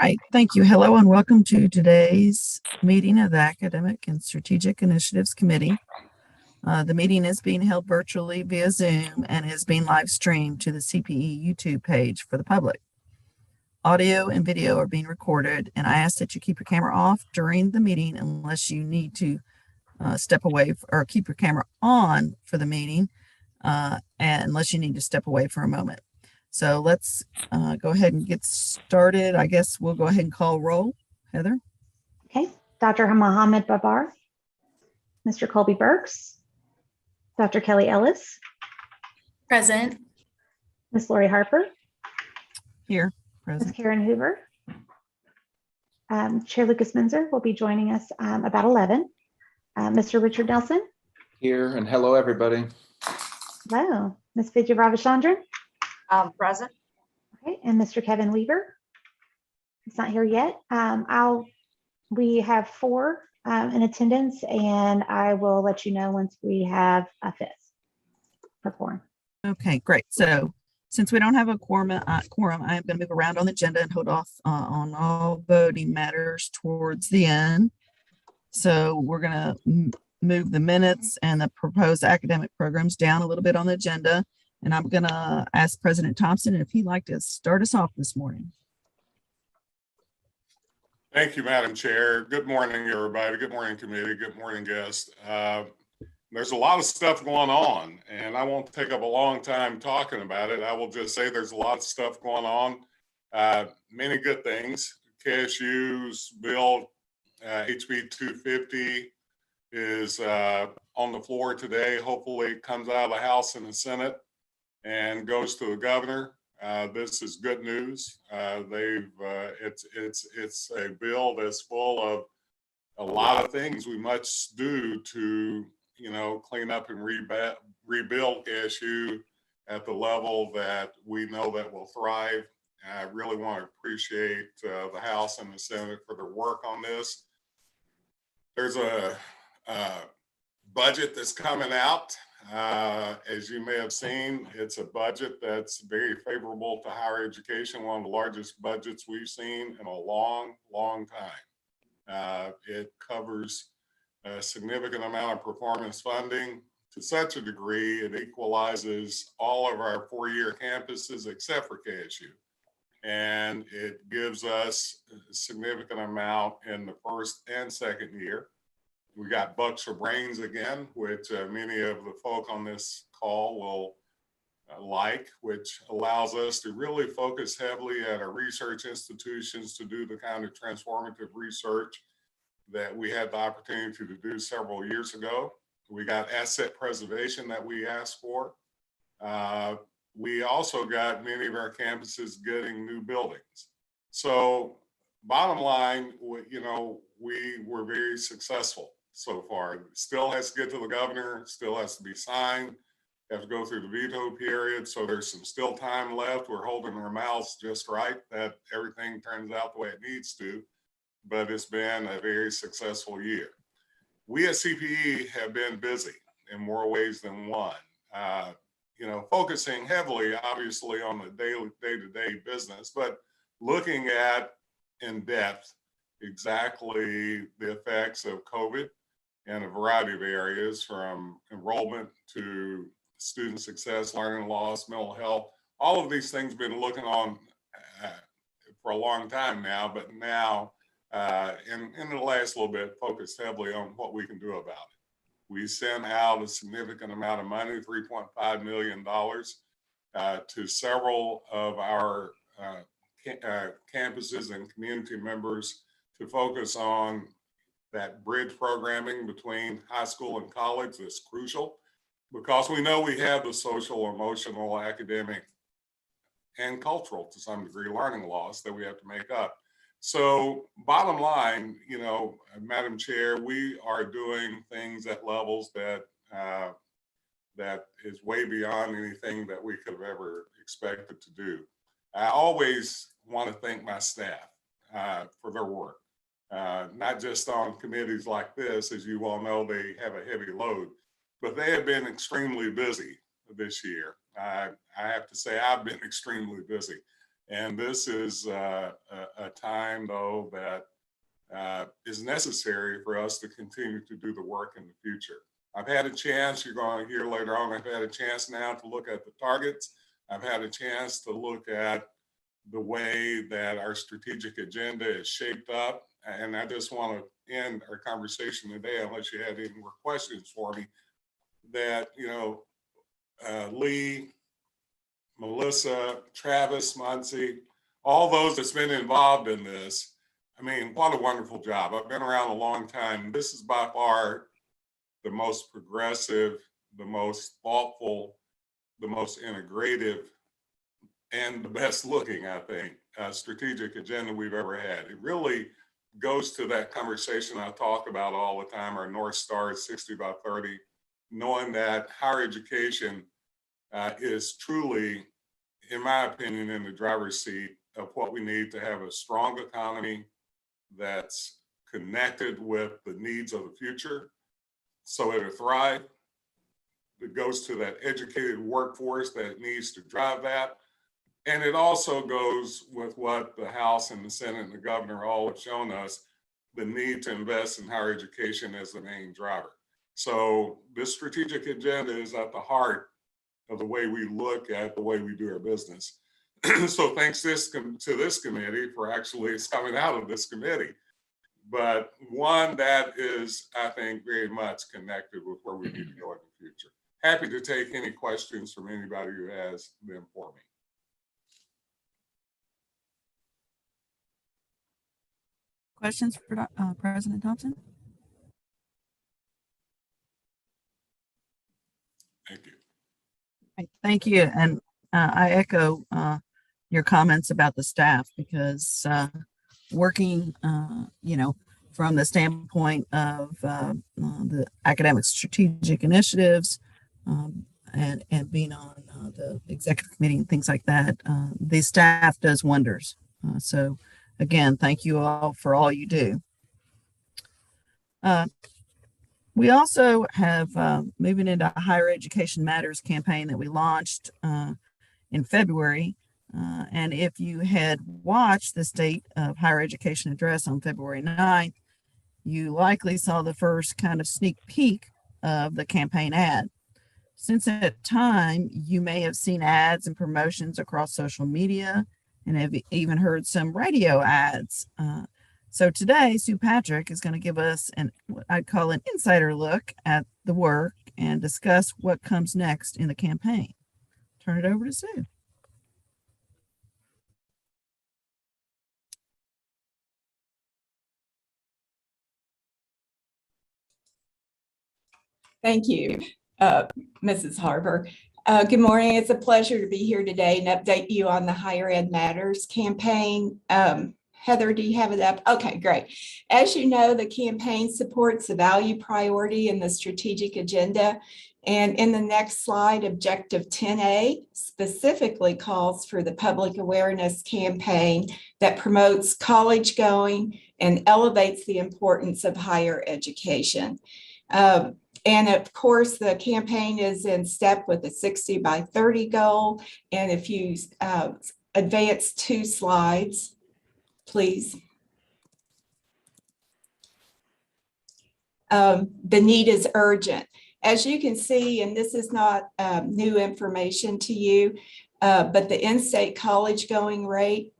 Right, thank you. Hello and welcome to today's meeting of the Academic and Strategic Initiatives Committee. The meeting is being held virtually via Zoom and is being live streamed to the CPE YouTube page for the public. Audio and video are being recorded, and I ask that you keep your camera off during the meeting unless you need to step away or keep your camera on for the meeting and unless you need to step away for a moment. So let's go ahead and get started. I guess we'll go ahead and call roll. Heather? Okay, Dr. Mohammed Babar, Mr. Colby Burks, Dr. Kelly Ellis. Present. Ms. Lori Harper. Here, Ms. present. Karen Hoover. Chair Lucas Minzer will be joining us about 11. Mr. Richard Nelson. Here, and hello, everybody. Hello. Ms. Vidya Ravichandran. Present. Okay, and Mr. Kevin Weaver. He's not here yet. We have 4 in attendance, and I will let you know once we have a 5th for quorum. Okay, great. So since we don't have a quorum, I'm going to move around on the agenda and hold off on all voting matters towards the end. So we're going to move the minutes and the proposed academic programs down a little bit on the agenda. And I'm going to ask President Thompson if he'd like to start us off this morning. Thank you, Madam Chair. Good morning, everybody. Good morning, committee. Good morning, guests. There's a lot of stuff going on, and I won't take up a long time talking about it. I will just say there's a lot of stuff going on. Many good things. KSU's bill, HB 250, is on the floor today. Hopefully it comes out of the House and the Senate and goes to the governor. This is good news. It's a bill that's full of a lot of things we must do to, clean up and rebuild KSU at the level that we know that will thrive. I really want to appreciate the House and the Senate for their work on this. There's a budget that's coming out. As you may have seen, it's a budget that's very favorable to higher education, one of the largest budgets we've seen in a long, long time. It covers a significant amount of performance funding to such a degree it equalizes all of our 4-year campuses except for KSU. And it gives us a significant amount in the first and second year. We got bucks for brains again, which many of the folk on this call will which allows us to really focus heavily at our research institutions to do the kind of transformative research that we had the opportunity to do several years ago. We got asset preservation that we asked for. We also got many of our campuses getting new buildings. So bottom line, we were very successful so far. It still has to get to the governor, still has to be signed, have to go through the veto period. So there's some still time left. We're holding our mouths just right that everything turns out the way it needs to, but it's been a very successful year. We at CPE have been busy in more ways than one. Focusing heavily, obviously, on the day-to-day business, but looking at in depth exactly the effects of COVID in a variety of areas, from enrollment to student success, learning loss, mental health. All of these things been looking on for a long time now, but now in the last little bit, focused heavily on what we can do about it. We sent out a significant amount of money, $3.5 million, to several of our campuses and community members to focus on that bridge programming between high school and college. That's crucial because we know we have the social, emotional, academic, and cultural, to some degree, learning loss that we have to make up. So bottom line, Madam Chair, we are doing things at levels that is way beyond anything that we could have ever expected to do. I always want to thank my staff for their work, not just on committees like this. As you all know, they have a heavy load, but they have been extremely busy this year. I have to say I've been extremely busy. And this is a time, though, that is necessary for us to continue to do the work in the future. I've had a chance, you're going to hear later on, I've had a chance now to look at the targets. I've had a chance to look at the way that our strategic agenda is shaped up. And I just want to end our conversation today, unless you had any more questions for me, that, Lee, Melissa, Travis, Muncie, all those that's been involved in this. I mean, what a wonderful job. I've been around a long time. This is by far the most progressive, the most thoughtful, the most integrative, and the best looking, I think, strategic agenda we've ever had. It really goes to that conversation I talk about all the time, our North Star is 60 by 30, knowing that higher education is truly, in my opinion, in the driver's seat of what we need to have a strong economy that's connected with the needs of the future so it'll thrive. It goes to that educated workforce that needs to drive that. And it also goes with what the House and the Senate and the governor all have shown us, the need to invest in higher education as the main driver. So this strategic agenda is at the heart of the way we look at the way we do our business. So thanks to this committee for actually it's coming out of this committee, but one that is, I think, very much connected with where we need to go in the future. Happy to take any questions from anybody who has them for me. Questions for President Thompson? Thank you. Right, thank you. And I echo your comments about the staff because working, from the standpoint of the academic strategic initiatives and being on the executive committee and things like that, the staff does wonders. So again, thank you all for all you do. We also have moving into a Higher Education Matters campaign that we launched in February. And if you had watched the State of Higher Education address on February 9th, you likely saw the first kind of sneak peek of the campaign ad. Since that time, you may have seen ads and promotions across social media and have even heard some radio ads. So today, Sue Patrick is going to give us what I'd call an insider look at the work and discuss what comes next in the campaign. Turn it over to Sue. Thank you, Mrs. Harper. Good morning. It's a pleasure to be here today and update you on the Higher Ed Matters campaign. Heather, do you have it up? Okay, great. As you know, the campaign supports the value priority in the strategic agenda. And in the next slide, Objective 10A specifically calls for the public awareness campaign that promotes college going and elevates the importance of higher education. And of course, the campaign is in step with the 60 by 30 goal. And if you advance 2 slides, please. The need is urgent. As you can see, and this is not new information to you, but the in-state college going rate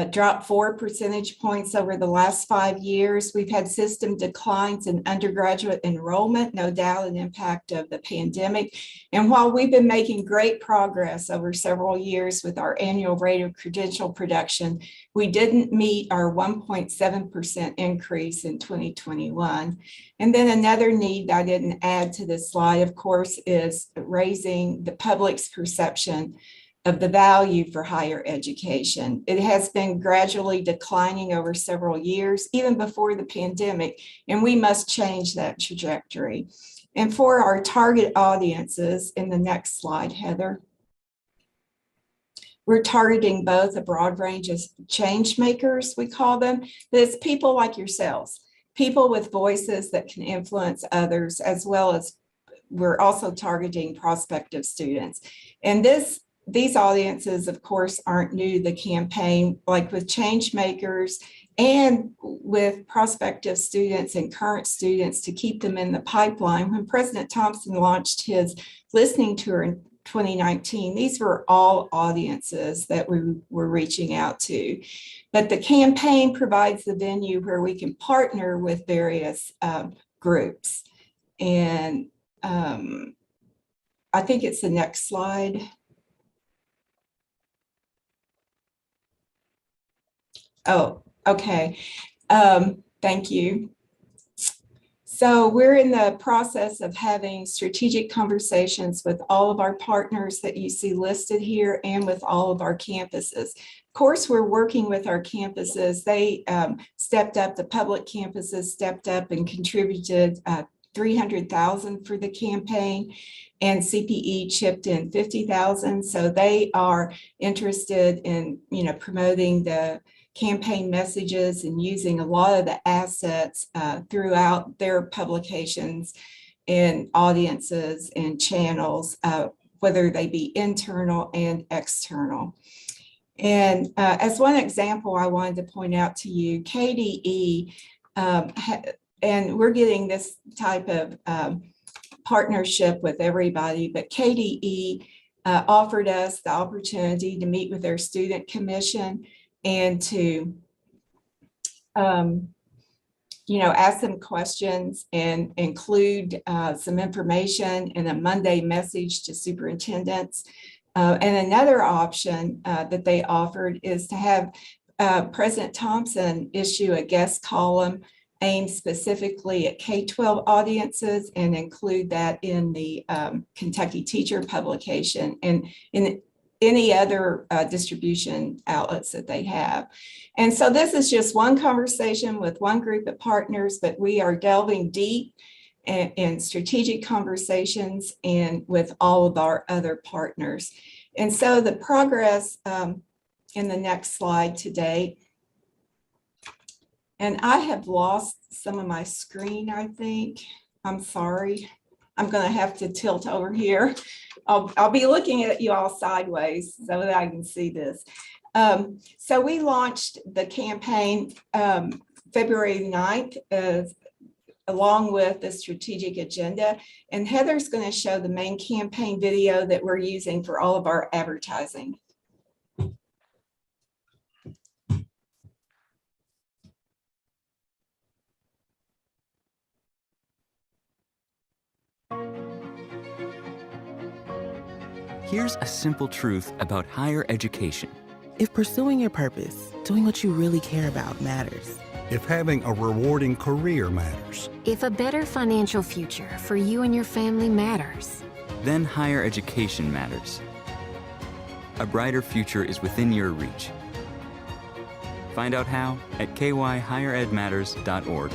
dropped 4 percentage points over the last 5 years. We've had system declines in undergraduate enrollment, no doubt an impact of the pandemic. And while we've been making great progress over several years with our annual rate of credential production, we didn't meet our 1.7% increase in 2021. And then another need I didn't add to this slide, of course, is raising the public's perception of the value for higher education. It has been gradually declining over several years, even before the pandemic, and we must change that trajectory. And for our target audiences, in the next slide, Heather, we're targeting both a broad range of change makers, we call them. It's people like yourselves, people with voices that can influence others, as well as we're also targeting prospective students. And this these audiences, of course, aren't new to the campaign, like with change makers and with prospective students and current students to keep them in the pipeline. When President Thompson launched his listening tour in 2019, these were all audiences that we were reaching out to. But the campaign provides the venue where we can partner with various groups. And I think it's the next slide. Oh, okay. Thank you. So we're in the process of having strategic conversations with all of our partners that you see listed here and with all of our campuses. Of course, we're working with our campuses. They stepped up, the public campuses stepped up and contributed $300,000 for the campaign, and CPE chipped in $50,000. So they are interested in, promoting the campaign messages and using a lot of the assets throughout their publications and audiences and channels, whether they be internal and external. And as one example, I wanted to point out to you, KDE, and we're getting this type of partnership with everybody, but KDE offered us the opportunity to meet with their student commission and to, ask them questions and include some information in a Monday message to superintendents. And another option that they offered is to have President Thompson issue a guest column aimed specifically at K-12 audiences and include that in the Kentucky Teacher publication and in any other distribution outlets that they have. And so this is just one conversation with one group of partners, but we are delving deep in strategic conversations and with all of our other partners. And so the progress in the next slide today, and I have lost some of my screen, I think. I'm sorry. I'm going to have to tilt over here. I'll be looking at you all sideways so that I can see this. So we launched the campaign February 9th, along with the strategic agenda. And Heather's going to show the main campaign video that we're using for all of our advertising. Here's a simple truth about higher education. If pursuing your purpose, doing what you really care about matters. If having a rewarding career matters. If a better financial future for you and your family matters. Then higher education matters. A brighter future is within your reach. Find out how at kyhigheredmatters.org.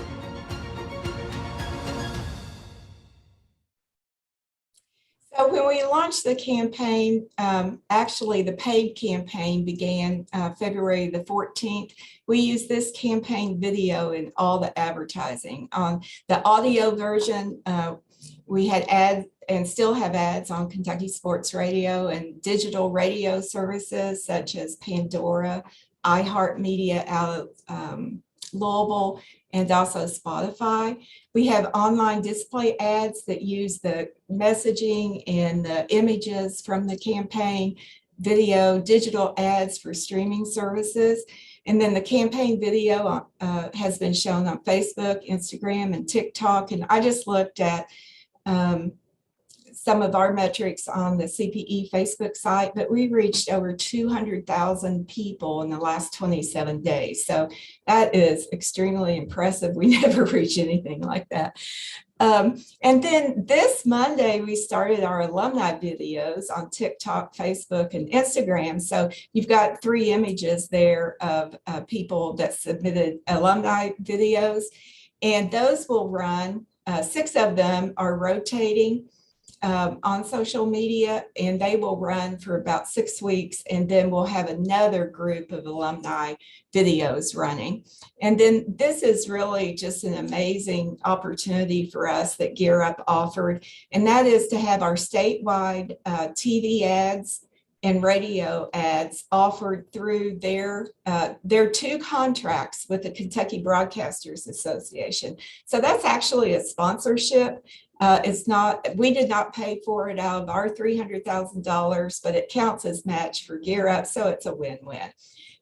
So when we launched the campaign, actually the paid campaign began February the 14th. We used this campaign video in all the advertising. On the audio version, we had ads and still have ads on Kentucky Sports Radio and digital radio services such as Pandora, iHeartMedia out of Louisville, and also Spotify. We have online display ads that use the messaging and the images from the campaign, video, digital ads for streaming services. And then the campaign video has been shown on Facebook, Instagram, and TikTok. And I just looked at some of our metrics on the CPE Facebook site, but we reached over 200,000 people in the last 27 days. So that is extremely impressive. We never reach anything like that. And then this Monday, we started our alumni videos on TikTok, Facebook, and Instagram. So you've got 3 images there of people that submitted alumni videos, and those will run, 6 of them are rotating on social media, and they will run for about 6 weeks, and then we'll have another group of alumni videos running. And then this is really just an amazing opportunity for us that Gear Up offered, and that is to have our statewide TV ads and radio ads offered through their 2 contracts with the Kentucky Broadcasters Association. So that's actually a sponsorship. It's not, we did not pay for it out of our $300,000, but it counts as match for Gear Up, so it's a win-win.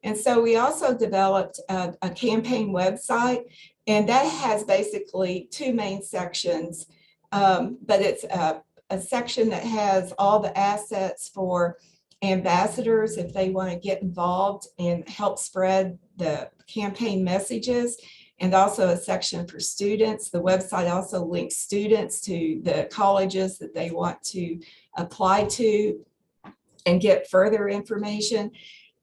And so we also developed a campaign website, and that has basically 2 main sections, but it's a section that has all the assets for ambassadors if they want to get involved and help spread the campaign messages, and also a section for students. The website also links students to the colleges that they want to apply to and get further information.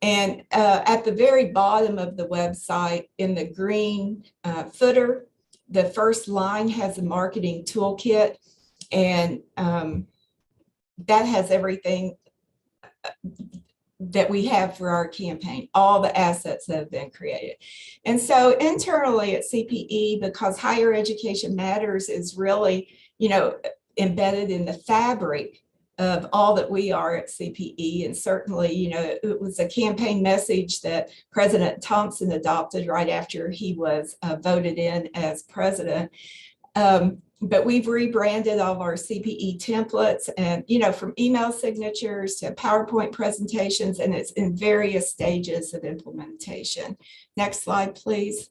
And at the very bottom of the website, in the green footer, the first line has a marketing toolkit, and that has everything that we have for our campaign, all the assets that have been created. And so internally at CPE, because Higher Education Matters is really, embedded in the fabric of all that we are at CPE. And certainly, it was a campaign message that President Thompson adopted right after he was voted in as president. But we've rebranded all of our CPE templates, and, from email signatures to PowerPoint presentations, and it's in various stages of implementation. Next slide, please.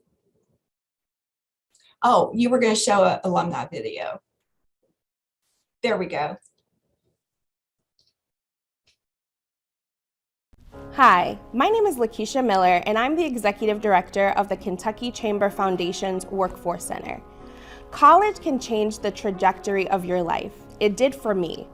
Oh, you were going to show an alumni video. There we go. Hi, my name is Lakeisha Miller, and I'm the Executive Director of the Kentucky Chamber Foundation's Workforce Center. College can change the trajectory of your life. It did for me.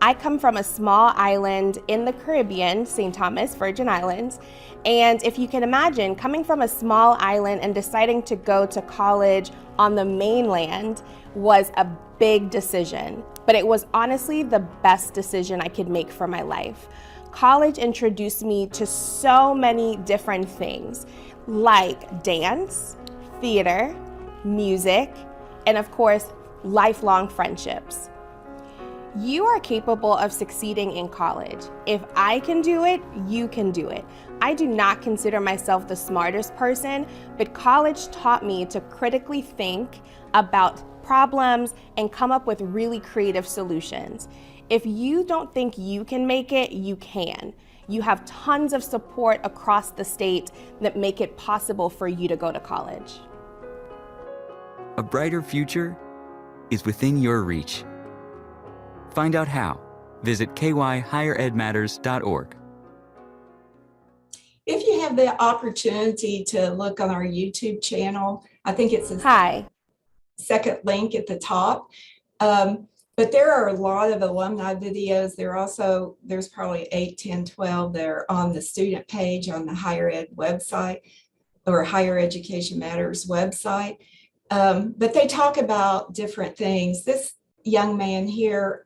I come from a small island in the Caribbean, St. Thomas, Virgin Islands, and if you can imagine, coming from a small island and deciding to go to college on the mainland was a big decision, but it was honestly the best decision I could make for my life. College introduced me to so many different things, like dance, theater, music, and of course, lifelong friendships. You are capable of succeeding in college. If I can do it, you can do it. I do not consider myself the smartest person, but college taught me to critically think about problems and come up with really creative solutions. If you don't think you can make it, you can. You have tons of support across the state that make it possible for you to go to college. A brighter future is within your reach. Find out how. Visit kyhigheredmatters.org. If you have the opportunity to look on our YouTube channel, I think it's Hi. Second link at the top. But there are a lot of alumni videos. There's probably 8, 10, 12 that are on the student page on the Higher Ed website or Higher Education Matters website. But they talk about different things. This young man here,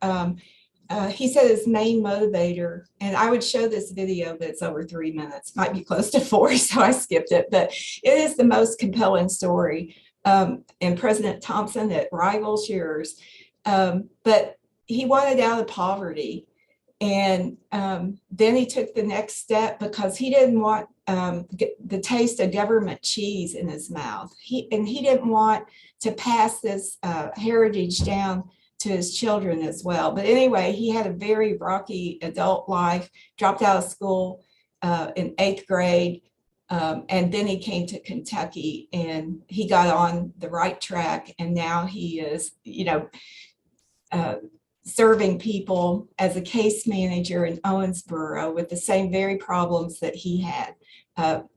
he said his main motivator, and I would show this video, but it's over 3 minutes, might be close to 4, so I skipped it, but it is the most compelling story. And President Thompson, it rivals yours. But he wanted out of poverty. And then he took the next step because he didn't want the taste of government cheese in his mouth. He didn't want to pass this heritage down to his children as well. But anyway, he had a very rocky adult life, dropped out of school in 8th grade. And then he came to Kentucky and he got on the right track. And now he is, serving people as a case manager in Owensboro with the same very problems that he had,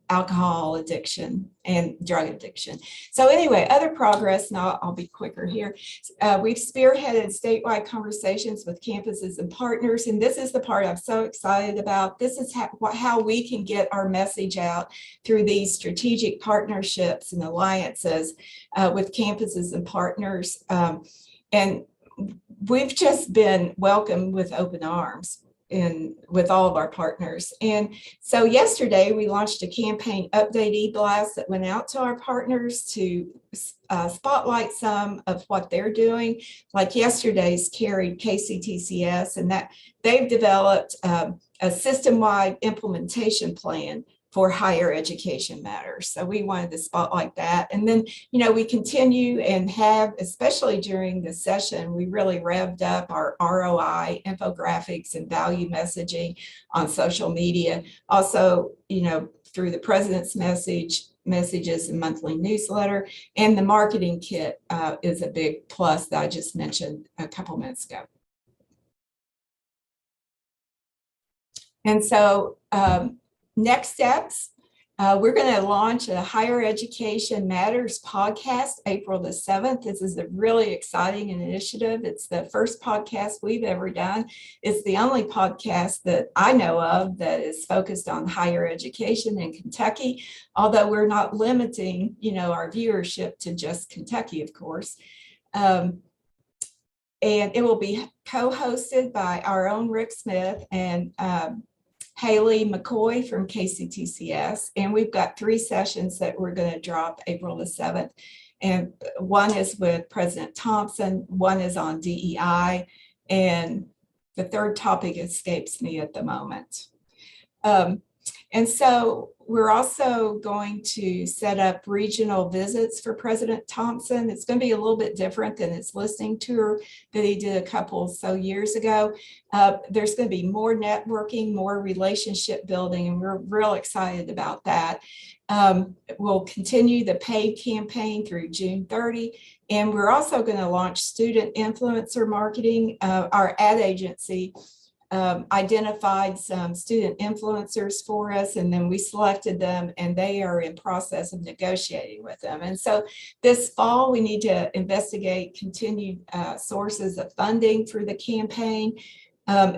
alcohol addiction and drug addiction. So anyway, other progress, and I'll be quicker here. We've spearheaded statewide conversations with campuses and partners, and this is the part I'm so excited about. This is how we can get our message out through these strategic partnerships and alliances with campuses and partners. And we've just been welcomed with open arms. with all of our partners. And so yesterday we launched a campaign update e-blast that went out to our partners to spotlight some of what they're doing. Like yesterday's carried KCTCS, and that they've developed a system-wide implementation plan for higher education matters. So we wanted to spotlight that. And then, we continue and have, especially during this session, we really revved up our ROI, infographics, and value messaging on social media. Also, through the president's messages and monthly newsletter, and the marketing kit is a big plus that I just mentioned a couple minutes ago. And so next steps, we're going to launch a Higher Education Matters podcast April the 7th. This is a really exciting initiative. It's the first podcast we've ever done. It's the only podcast that I know of that is focused on higher education in Kentucky, although we're not limiting, our viewership to just Kentucky, of course. And it will be co-hosted by our own Rick Smith and Haley McCoy from KCTCS. And we've got 3 sessions that we're going to drop April the 7th. And one is with President Thompson, one is on DEI, and the third topic escapes me at the moment. And so we're also going to set up regional visits for President Thompson. It's going to be a little bit different than his listening tour that he did a couple so years ago. There's going to be more networking, more relationship building, and we're real excited about that. We'll continue the paid campaign through June 30, and we're also going to launch student influencer marketing. Our ad agency identified some student influencers for us, and then we selected them, and they are in process of negotiating with them. And so this fall, we need to investigate continued sources of funding for the campaign,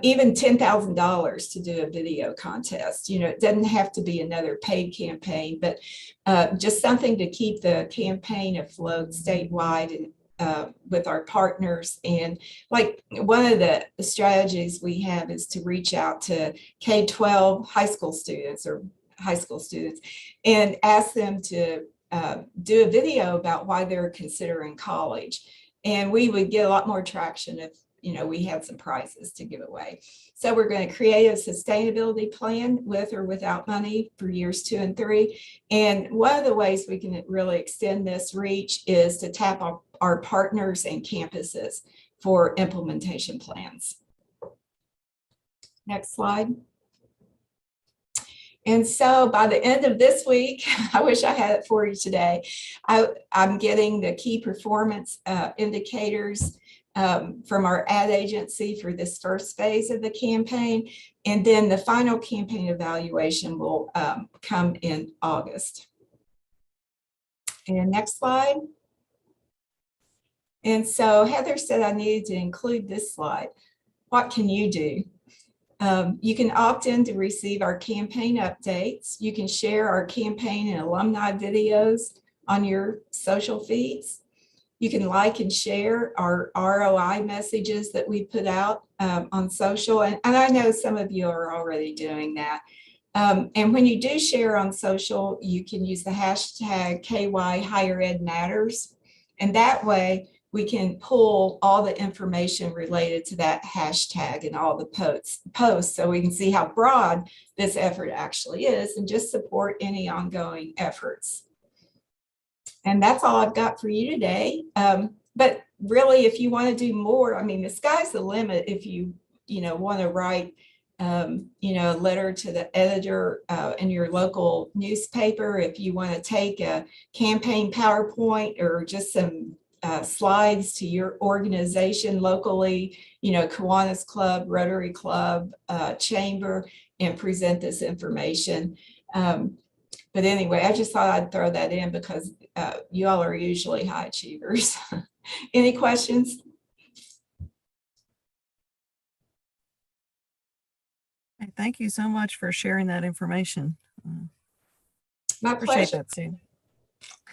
even $10,000 to do a video contest. It doesn't have to be another paid campaign, but just something to keep the campaign afloat statewide and with our partners. And like one of the strategies we have is to reach out to K-12 high school students and ask them to do a video about why they're considering college. And we would get a lot more traction if we had some prizes to give away. So we're going to create a sustainability plan with or without money for years 2 and 3. And one of the ways we can really extend this reach is to tap our partners and campuses for implementation plans. Next slide. And so by the end of this week, I wish I had it for you today, I'm getting the key performance indicators from our ad agency for this first phase of the campaign. And then the final campaign evaluation will come in August. And next slide. And so Heather said I needed to include this slide. What can you do? You can opt in to receive our campaign updates. You can share our campaign and alumni videos on your social feeds. You can like and share our ROI messages that we put out on social. And I know some of you are already doing that. And when you do share on social, you can use the hashtag KY Higher Ed Matters. And that way we can pull all the information related to that hashtag and all the posts so we can see how broad this effort actually is and just support any ongoing efforts. And that's all I've got for you today. But really, if you want to do more, I mean, the sky's the limit. If you want to write, a letter to the editor in your local newspaper, if you want to take a campaign PowerPoint or just some slides to your organization locally, Kiwanis Club, Rotary Club, Chamber, and present this information. But anyway, I just thought I'd throw that in because you all are usually high achievers. Any questions? Thank you so much for sharing that information. My Appreciate pleasure. that, Sue.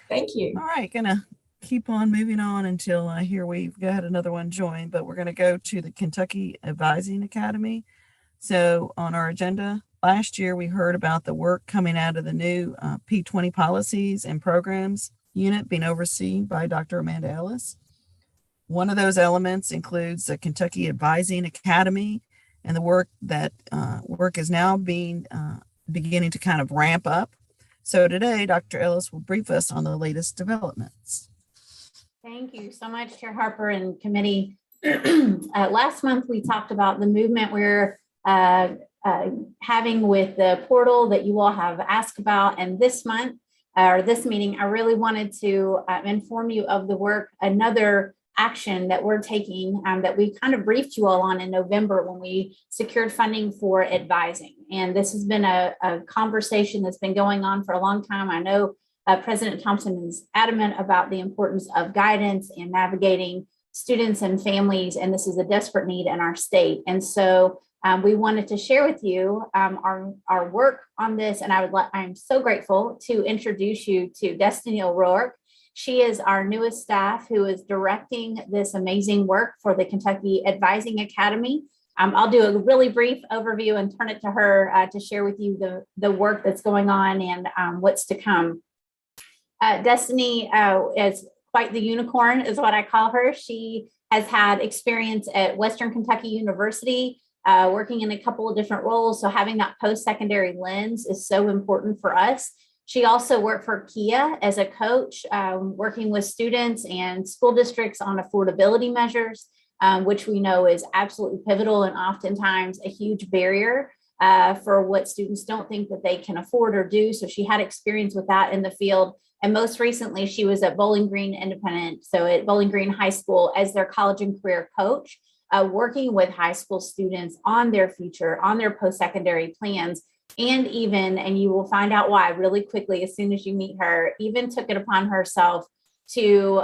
Thank you. All right, gonna keep on moving on until I hear we've got another one join, but we're gonna go to the Kentucky Advising Academy. So on our agenda, last year we heard about the work coming out of the new P20 policies and programs unit being overseen by Dr. Amanda Ellis. One of those elements includes the Kentucky Advising Academy, and the work is now beginning to kind of ramp up. So today, Dr. Ellis will brief us on the latest developments. Thank you so much, Chair Harper and committee. Last month, we talked about the movement we're having with the portal that you all have asked about. And this month, or this meeting, I really wanted to inform you of the work, another action that we're taking that we kind of briefed you all on in November when we secured funding for advising. And this has been a conversation that's been going on for a long time. I know President Thompson is adamant about the importance of guidance and navigating students and families, and this is a desperate need in our state. And so we wanted to share with you our work on this, and I'm so grateful to introduce you to Destiny O'Rourke. She is our newest staff who is directing this amazing work for the Kentucky Advising Academy. I'll do a really brief overview and turn it to her to share with you the work that's going on and what's to come. Destiny is quite the unicorn, is what I call her. She has had experience at Western Kentucky University, working in a couple of different roles. So having that post-secondary lens is so important for us. She also worked for Kia as a coach, working with students and school districts on affordability measures, which we know is absolutely pivotal and oftentimes a huge barrier for what students don't think that they can afford or do. So she had experience with that in the field. And most recently, she was at Bowling Green Independent, so at Bowling Green High School as their college and career coach, working with high school students on their future, on their post-secondary plans. And you will find out why really quickly as soon as you meet her, even took it upon herself to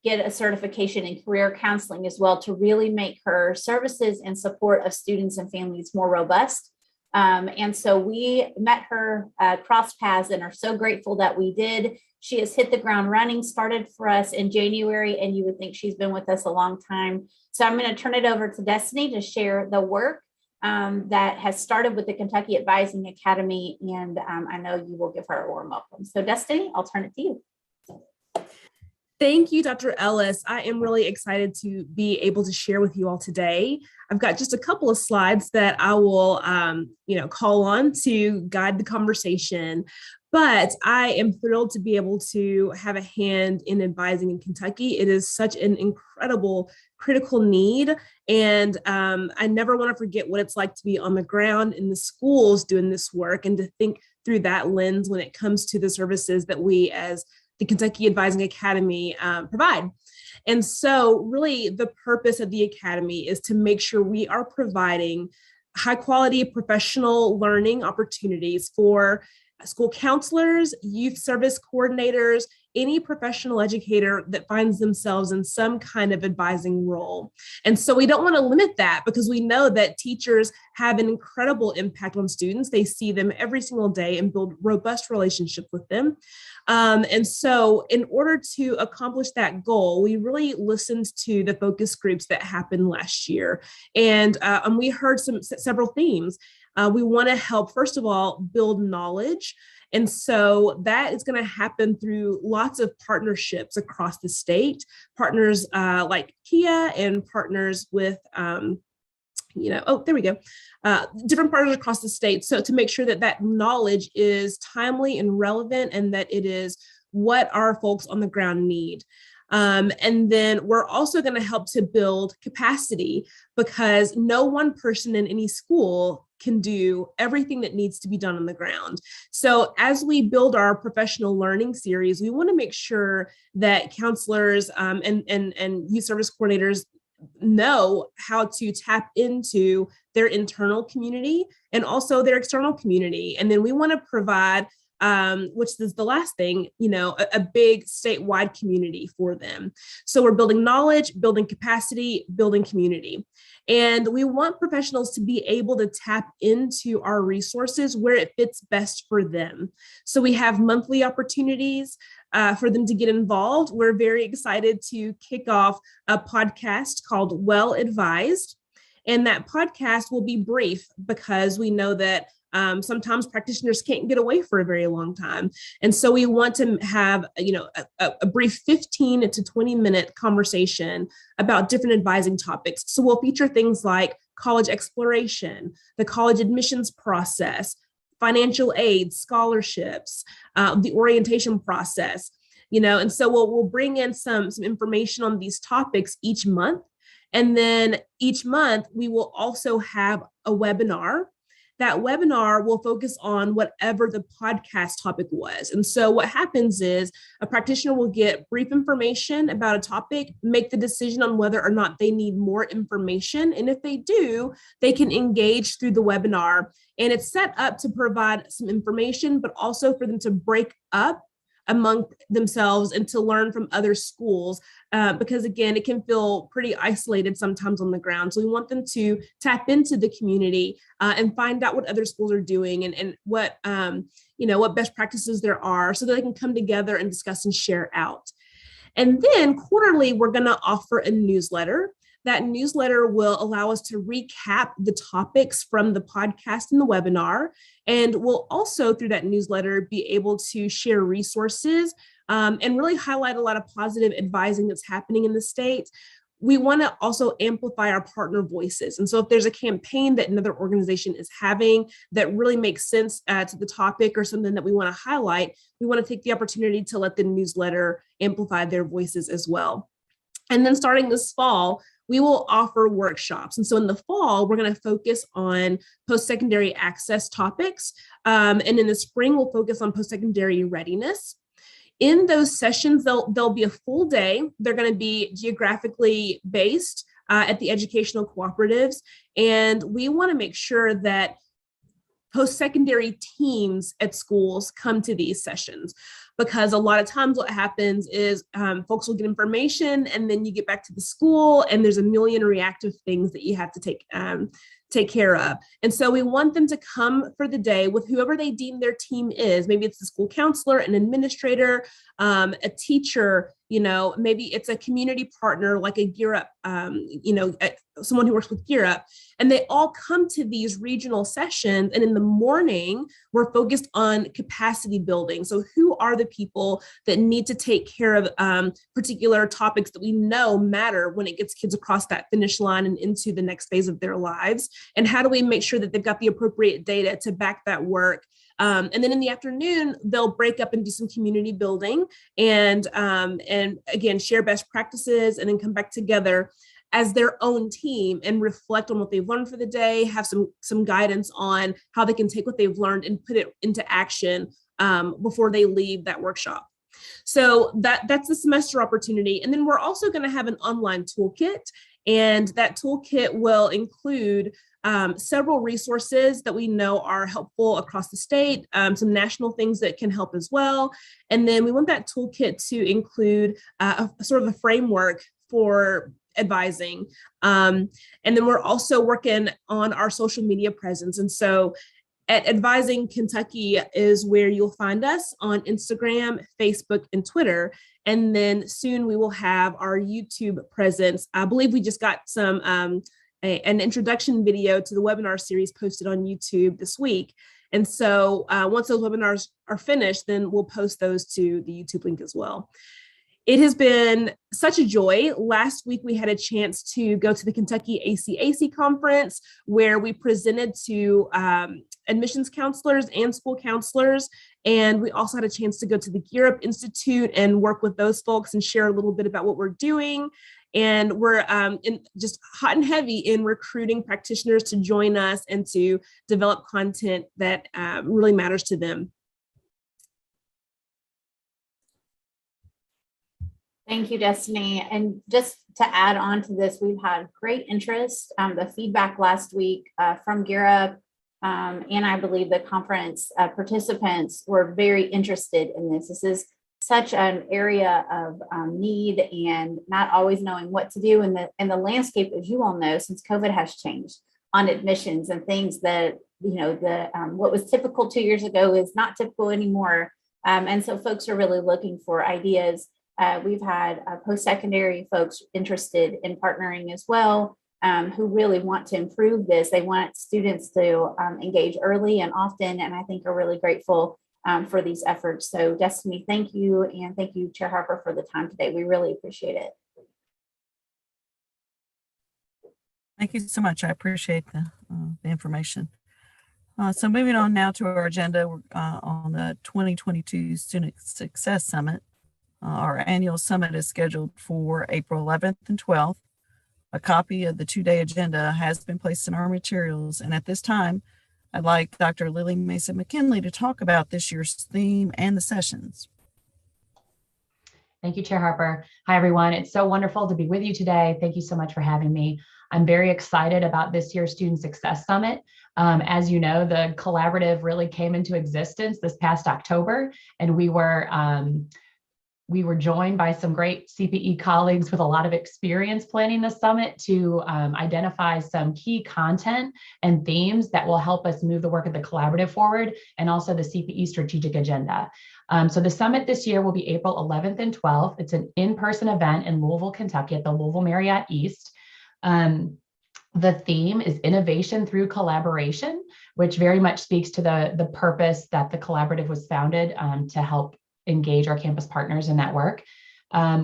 get a certification in career counseling as well to really make her services and support of students and families more robust. And so we met her, cross paths, and are so grateful that we did. She has hit the ground running, started for us in January, and you would think she's been with us a long time. So I'm going to turn it over to Destiny to share the work that has started with the Kentucky Advising Academy, and I know you will give her a warm welcome. So Destiny, I'll turn it to you. Thank you, Dr. Ellis. I am really excited to be able to share with you all today. I've got just a couple of slides that I will call on to guide the conversation. But I am thrilled to be able to have a hand in advising in Kentucky. It is such an incredible, critical need. And I never want to forget what it's like to be on the ground in the schools doing this work and to think through that lens when it comes to the services that we as the Kentucky Advising Academy provide. And so really the purpose of the Academy is to make sure we are providing high quality professional learning opportunities for school counselors, youth service coordinators, any professional educator that finds themselves in some kind of advising role. And so we don't want to limit that because we know that teachers have an incredible impact on students. They see them every single day and build robust relationships with them. And so in order to accomplish that goal, we really listened to the focus groups that happened last year. And we heard several themes. We want to help, first of all, build knowledge. And so that is going to happen through lots of partnerships across the state, partners like Kia and partners with, different partners across the state. So to make sure that that knowledge is timely and relevant and that it is what our folks on the ground need. And then we're also going to help to build capacity because no one person in any school can do everything that needs to be done on the ground. So as we build our professional learning series, we want to make sure that counselors and youth service coordinators know how to tap into their internal community and also their external community. And then we want to provide which is the last thing, a big statewide community for them. So we're building knowledge, building capacity, building community. And we want professionals to be able to tap into our resources where it fits best for them. So we have monthly opportunities for them to get involved. We're very excited to kick off a podcast called Well Advised. And that podcast will be brief because we know that sometimes practitioners can't get away for a very long time. And so we want to have, a brief 15 to 20-minute conversation about different advising topics. So we'll feature things like college exploration, the college admissions process, financial aid, scholarships, the orientation process, and so we'll bring in some information on these topics each month. And then each month we will also have a webinar. That webinar will focus on whatever the podcast topic was. And so what happens is a practitioner will get brief information about a topic, make the decision on whether or not they need more information. And if they do, they can engage through the webinar. And it's set up to provide some information, but also for them to break up among themselves and to learn from other schools, because again, it can feel pretty isolated sometimes on the ground. So we want them to tap into the community and find out what other schools are doing and what, what best practices there are so that they can come together and discuss and share out. And then quarterly, we're going to offer a newsletter. That newsletter will allow us to recap the topics from the podcast and the webinar. And we'll also, through that newsletter, be able to share resources and really highlight a lot of positive advising that's happening in the state. We want to also amplify our partner voices. And so if there's a campaign that another organization is having that really makes sense to the topic or something that we want to highlight, we want to take the opportunity to let the newsletter amplify their voices as well. And then starting this fall, we will offer workshops. And so in the fall, we're going to focus on post-secondary access topics. And in the spring, we'll focus on post-secondary readiness. In those sessions, there'll be a full day. They're going to be geographically based at the educational cooperatives. And we want to make sure that post-secondary teams at schools come to these sessions, because a lot of times what happens is folks will get information and then you get back to the school and there's a million reactive things that you have to take care of. And so we want them to come for the day with whoever they deem their team is. Maybe it's the school counselor, an administrator, a teacher, maybe it's a community partner like a Gear Up, someone who works with Gear Up. And they all come to these regional sessions. And in the morning, we're focused on capacity building. So who are the people that need to take care of particular topics that we know matter when it gets kids across that finish line and into the next phase of their lives? And how do we make sure that they've got the appropriate data to back that work? And then in the afternoon, they'll break up and do some community building and again, share best practices and then come back together as their own team and reflect on what they've learned for the day, have some guidance on how they can take what they've learned and put it into action before they leave that workshop. So that's the semester opportunity. And then we're also going to have an online toolkit, and that toolkit will include several resources that we know are helpful across the state, some national things that can help as well. And then we want that toolkit to include a sort of a framework for advising. And then we're also working on our social media presence. And so at Advising Kentucky is where you'll find us on Instagram, Facebook, and Twitter. And then soon we will have our YouTube presence. I believe we just got some an introduction video to the webinar series posted on YouTube this week. And so once those webinars are finished, then we'll post those to the YouTube link as well. It has been such a joy. Last week, we had a chance to go to the Kentucky ACAC conference where we presented to admissions counselors and school counselors. And we also had a chance to go to the Gear Up Institute and work with those folks and share a little bit about what we're doing. And we're just hot and heavy in recruiting practitioners to join us and to develop content that really matters to them. Thank you, Destiny. And just to add on to this, we've had great interest. The feedback last week from Gear Up and I believe the conference participants were very interested in this. This is such an area of need and not always knowing what to do. And the landscape, as you all know, since COVID has changed on admissions and things that, what was typical 2 years ago is not typical anymore. And so folks are really looking for ideas. We've had post-secondary folks interested in partnering as well. who really want to improve this. They want students to engage early and often, and I think are really grateful for these efforts. So Destiny, thank you. And thank you, Chair Harper, for the time today. We really appreciate it. Thank you so much. I appreciate the information. So moving on now to our agenda on the 2022 Student Success Summit. Our annual summit is scheduled for April 11th and 12th. A copy of the two-day agenda has been placed in our materials. And at this time, I'd like Dr. Lily Mason McKinley to talk about this year's theme and the sessions. Thank you, Chair Harper. Hi, everyone. It's so wonderful to be with you today. Thank you so much for having me. I'm very excited about this year's Student Success Summit. As you know, the collaborative really came into existence this past October, and we were joined by some great CPE colleagues with a lot of experience planning the summit to identify some key content and themes that will help us move the work of the collaborative forward, and also the CPE strategic agenda. So the summit this year will be April 11th and 12th. It's an in-person event in Louisville, Kentucky at the Louisville Marriott East. The theme is innovation through collaboration, which very much speaks to the purpose that the collaborative was founded to help engage our campus partners in that work.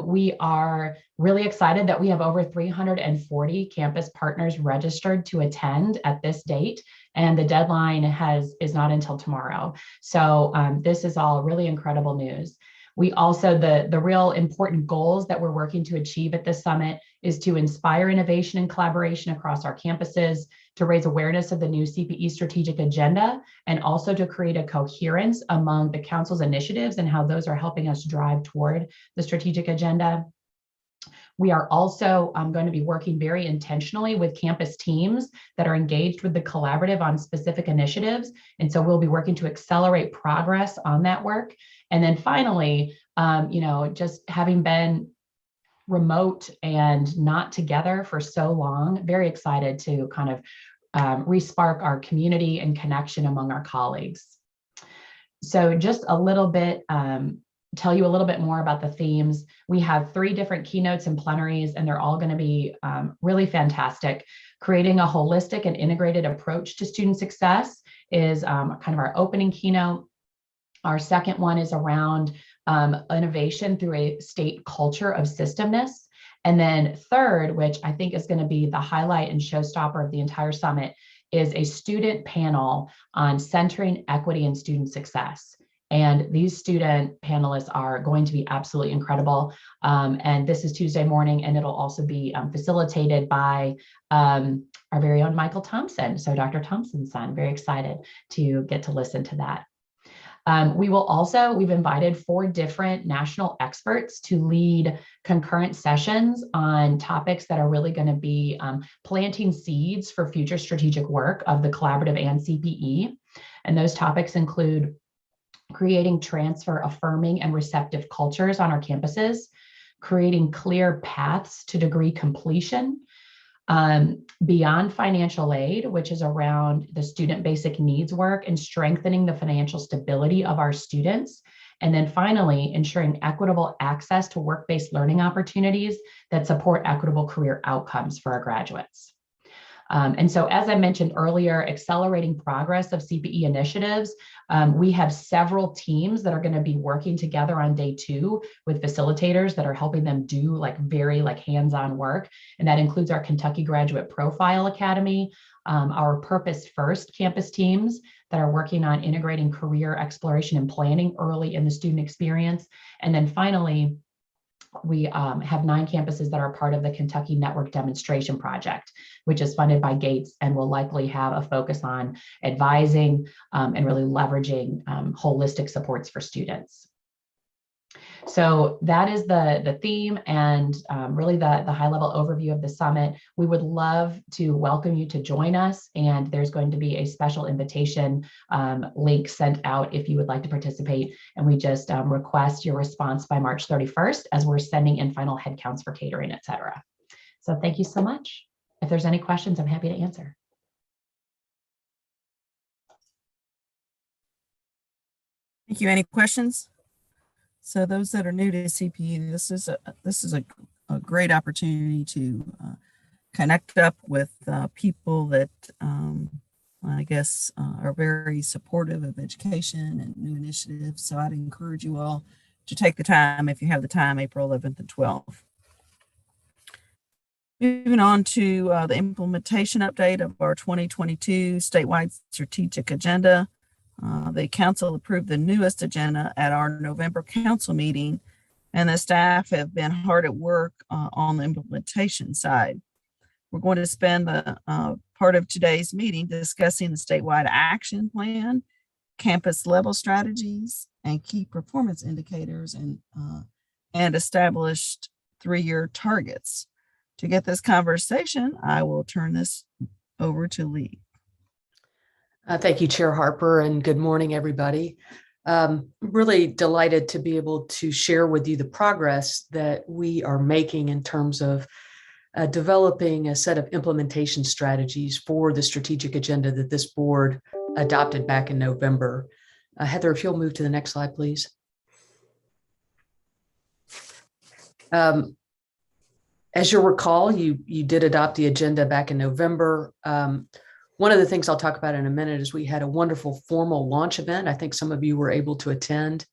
We are really excited that we have over 340 campus partners registered to attend at this date, and the deadline is not until tomorrow. So this is all really incredible news. We also, the real important goals that we're working to achieve at this summit is to inspire innovation and collaboration across our campuses, to raise awareness of the new CPE strategic agenda, and also to create a coherence among the council's initiatives and how those are helping us drive toward the strategic agenda. We are also going to be working very intentionally with campus teams that are engaged with the collaborative on specific initiatives. And so we'll be working to accelerate progress on that work. And then finally, just having been remote and not together for so long, very excited to kind of re-spark our community and connection among our colleagues. So just a little bit, tell you a little bit more about the themes. We have 3 different keynotes and plenaries, and they're all going to be really fantastic. Creating a holistic and integrated approach to student success is kind of our opening keynote. Our second one is around innovation through a state culture of systemness. And then third, which I think is going to be the highlight and showstopper of the entire summit, is a student panel on centering equity and student success. And these student panelists are going to be absolutely incredible. And this is Tuesday morning, and it'll also be facilitated by our very own Michael Thompson. So Dr. Thompson's son, very excited to get to listen to that. We've invited 4 different national experts to lead concurrent sessions on topics that are really going to be planting seeds for future strategic work of the collaborative and CPE. And those topics include creating transfer affirming and receptive cultures on our campuses, creating clear paths to degree completion, beyond financial aid, which is around the student basic needs work and strengthening the financial stability of our students. And then finally, ensuring equitable access to work-based learning opportunities that support equitable career outcomes for our graduates. And so, as I mentioned earlier, accelerating progress of CPE initiatives. We have several teams that are going to be working together on day 2 with facilitators that are helping them do very hands-on work. And that includes our Kentucky Graduate Profile Academy, our Purpose First campus teams that are working on integrating career exploration and planning early in the student experience. And then finally, we have 9 campuses that are part of the Kentucky Network Demonstration Project, which is funded by Gates and will likely have a focus on advising and really leveraging holistic supports for students. So that is the theme and really the high-level overview of the summit. We would love to welcome you to join us, and there's going to be a special invitation link sent out if you would like to participate. And we just request your response by March 31st as we're sending in final headcounts for catering, et cetera. So thank you so much. If there's any questions, I'm happy to answer. Thank you. Any questions? So those that are new to CPE, this is a great opportunity to connect up with people that I guess are very supportive of education and new initiatives. So I'd encourage you all to take the time, if you have the time, April 11th and 12th. Moving on to the implementation update of our 2022 statewide strategic agenda. The council approved the newest agenda at our November council meeting, and the staff have been hard at work on the implementation side. We're going to spend the part of today's meeting discussing the statewide action plan, campus level strategies, and key performance indicators, and established 3-year targets. To get this conversation, I will turn this over to Lee. Thank you, Chair Harper, and good morning, everybody. Really delighted to be able to share with you the progress that we are making in terms of developing a set of implementation strategies for the strategic agenda that this board adopted back in November. Heather, if you'll move to the next slide, please. As you'll recall, you did adopt the agenda back in November. One of the things I'll talk about in a minute is we had a wonderful formal launch event. I think some of you were able to attend,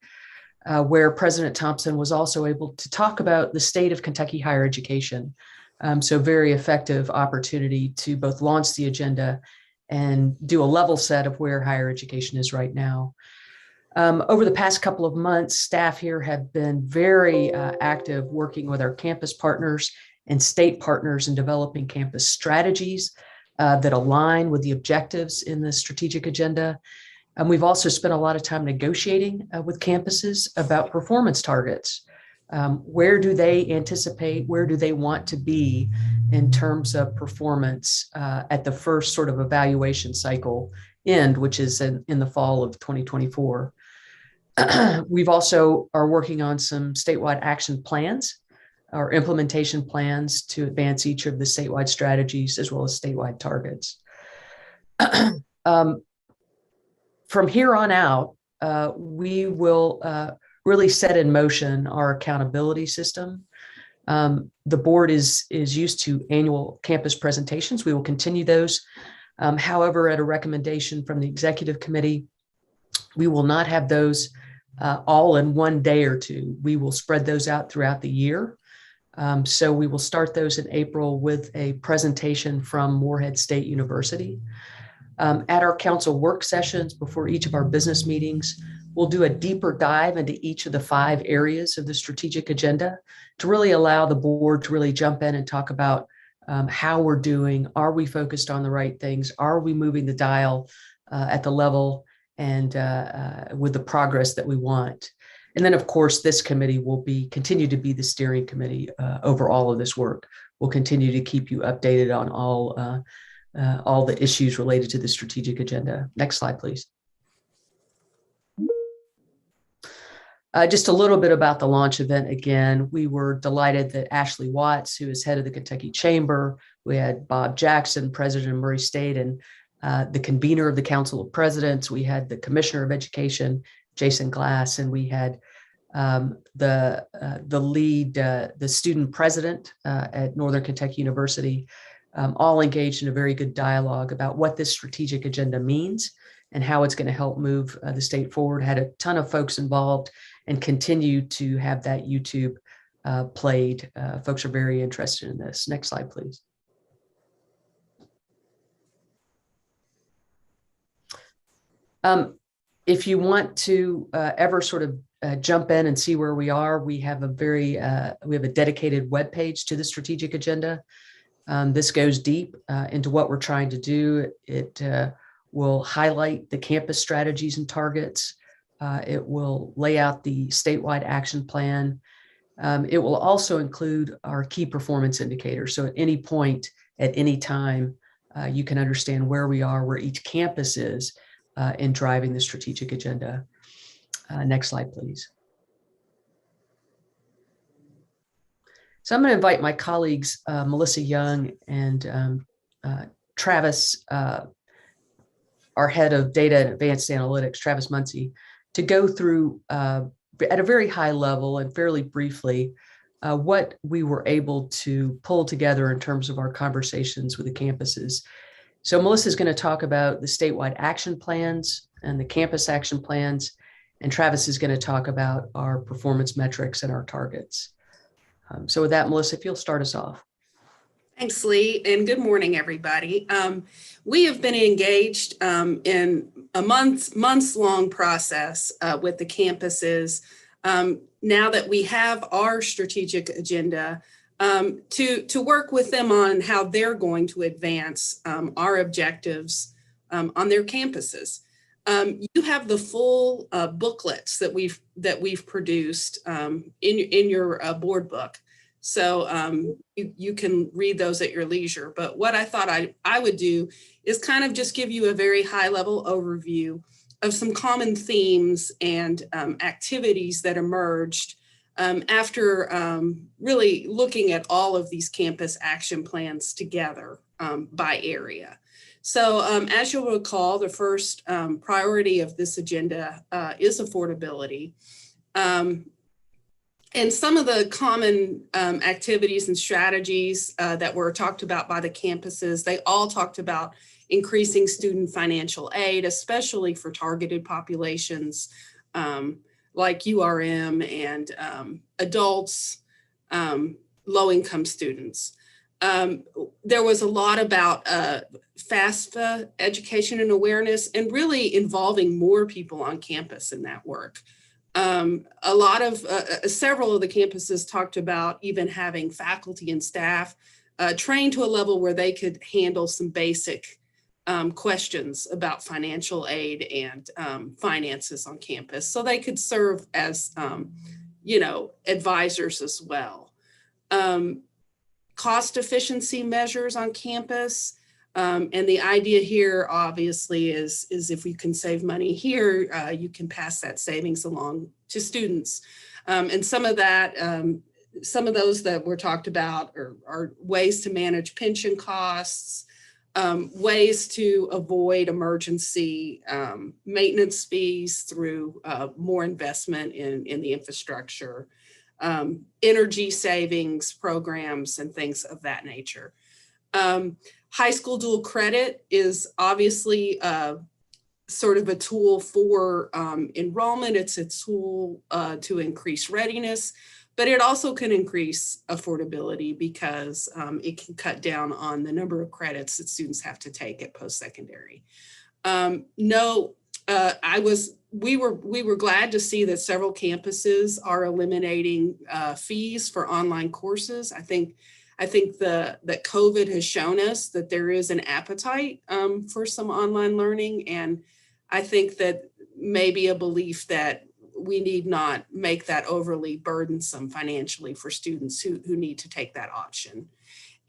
where President Thompson was also able to talk about the state of Kentucky higher education. So very effective opportunity to both launch the agenda and do a level set of where higher education is right now. Over the past couple of months, staff here have been very active working with our campus partners and state partners in developing campus strategies that align with the objectives in the strategic agenda. And we've also spent a lot of time negotiating with campuses about performance targets. Where do they anticipate, where do they want to be in terms of performance at the first sort of evaluation cycle end, which is in the fall of 2024. We've also are working on some statewide action plans or implementation plans to advance each of the statewide strategies as well as statewide targets. From here on out, we will really set in motion our accountability system. The board is used to annual campus presentations. We will continue those. However, at a recommendation from the executive committee, we will not have those all in one day or two. We will spread those out throughout the year. So we will start those in April with a presentation from Morehead State University. At our council work sessions before each of our business meetings, we'll do a deeper dive into each of the 5 areas of the strategic agenda to really allow the board to really jump in and talk about how we're doing. Are we focused on the right things? Are we moving the dial at the level and with the progress that we want? And then, of course, this committee will continue to be the steering committee over all of this work. We'll continue to keep you updated on all the issues related to the strategic agenda. Next slide, please. Just a little bit about the launch event. Again, we were delighted that Ashley Watts, who is head of the Kentucky Chamber, we had Bob Jackson, president of Murray State, and the convener of the Council of Presidents. We had the Commissioner of Education, Jason Glass, and we had the lead, the student president at Northern Kentucky University, all engaged in a very good dialogue about what this strategic agenda means and how it's going to help move the state forward. Had a ton of folks involved and continue to have that YouTube played. Folks are very interested in this. Next slide, please. If you want to ever sort of jump in and see where we are, we have a we have a dedicated webpage to the strategic agenda. This goes deep into what we're trying to do. It will highlight the campus strategies and targets. It will lay out the statewide action plan. It will also include our key performance indicators. So at any point, at any time, you can understand where we are, where each campus is in driving the strategic agenda. Next slide, please. So I'm going to invite my colleagues, Melissa Young and Travis, our head of data and advanced analytics, Travis Muncie, to go through at a very high level and fairly briefly what we were able to pull together in terms of our conversations with the campuses. So Melissa's going to talk about the statewide action plans and the campus action plans, and Travis is going to talk about our performance metrics and our targets. So with that, Melissa, if you'll start us off. Thanks, Lee, and good morning, everybody. We have been engaged in a months-long process with the campuses now that we have our strategic agenda to work with them on how they're going to advance our objectives on their campuses. You have the full booklets that we've produced in your board book. So you can read those at your leisure. But what I thought I would do is kind of just give you a very high level overview of some common themes and activities that emerged after really looking at all of these campus action plans together by area. So as you'll recall, the first priority of this agenda is affordability. And some of the common activities and strategies that were talked about by the campuses, they all talked about increasing student financial aid, especially for targeted populations like URM and adults, low-income students. There was a lot about FAFSA education and awareness, and really involving more people on campus in that work. A lot of several of the campuses talked about even having faculty and staff trained to a level where they could handle some basic questions about financial aid and finances on campus, so they could serve as advisors as well. Cost efficiency measures on campus. And the idea here, obviously, is if we can save money here, you can pass that savings along to students. And some of that, some of those that were talked about are ways to manage pension costs, ways to avoid emergency maintenance fees through more investment in the infrastructure, energy savings programs, and things of that nature. High school dual credit is obviously sort of a tool for enrollment. It's a tool to increase readiness, but it also can increase affordability because it can cut down on the number of credits that students have to take at post-secondary. We were glad to see that several campuses are eliminating fees for online courses. I think that COVID has shown us that there is an appetite for some online learning. And I think that maybe a belief that we need not make that overly burdensome financially for students who need to take that option.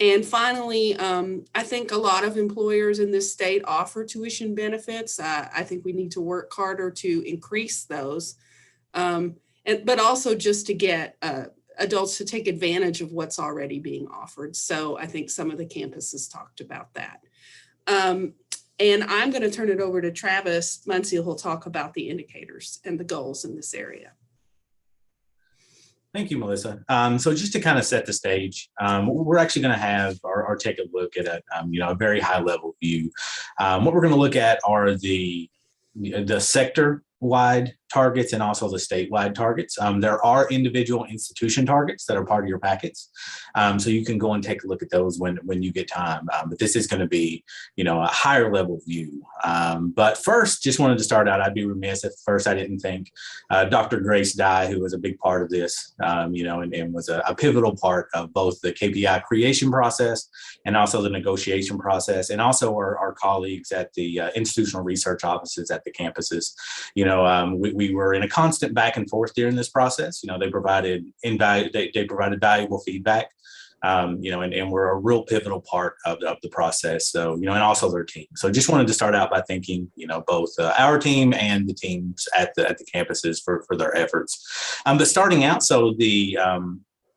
And finally, I think a lot of employers in this state offer tuition benefits. I think we need to work harder to increase those, but also just to get adults to take advantage of what's already being offered. So I think some of the campuses talked about that. And I'm going to turn it over to Travis Munsey, who'll talk about the indicators and the goals in this area. Thank you, Melissa. So just to kind of set the stage, we're actually going to have or take a look at a very high level view. What we're going to look at are the sector-wide targets and also the statewide targets. There are individual institution targets that are part of your packets. So you can go and take a look at those when you get time. But this is going to be, a higher level view. But first, just wanted to start out, I'd be remiss if first I didn't thank Dr. Grace Dye, who was a big part of this, and was a pivotal part of both the KPI creation process and also the negotiation process, and also our colleagues at the institutional research offices at the campuses. We were in a constant back and forth during this process. They provided valuable feedback, and we're a real pivotal part of the process. So, and also their team. So just wanted to start out by thanking, both our team and the teams at the campuses for their efforts. But starting out, so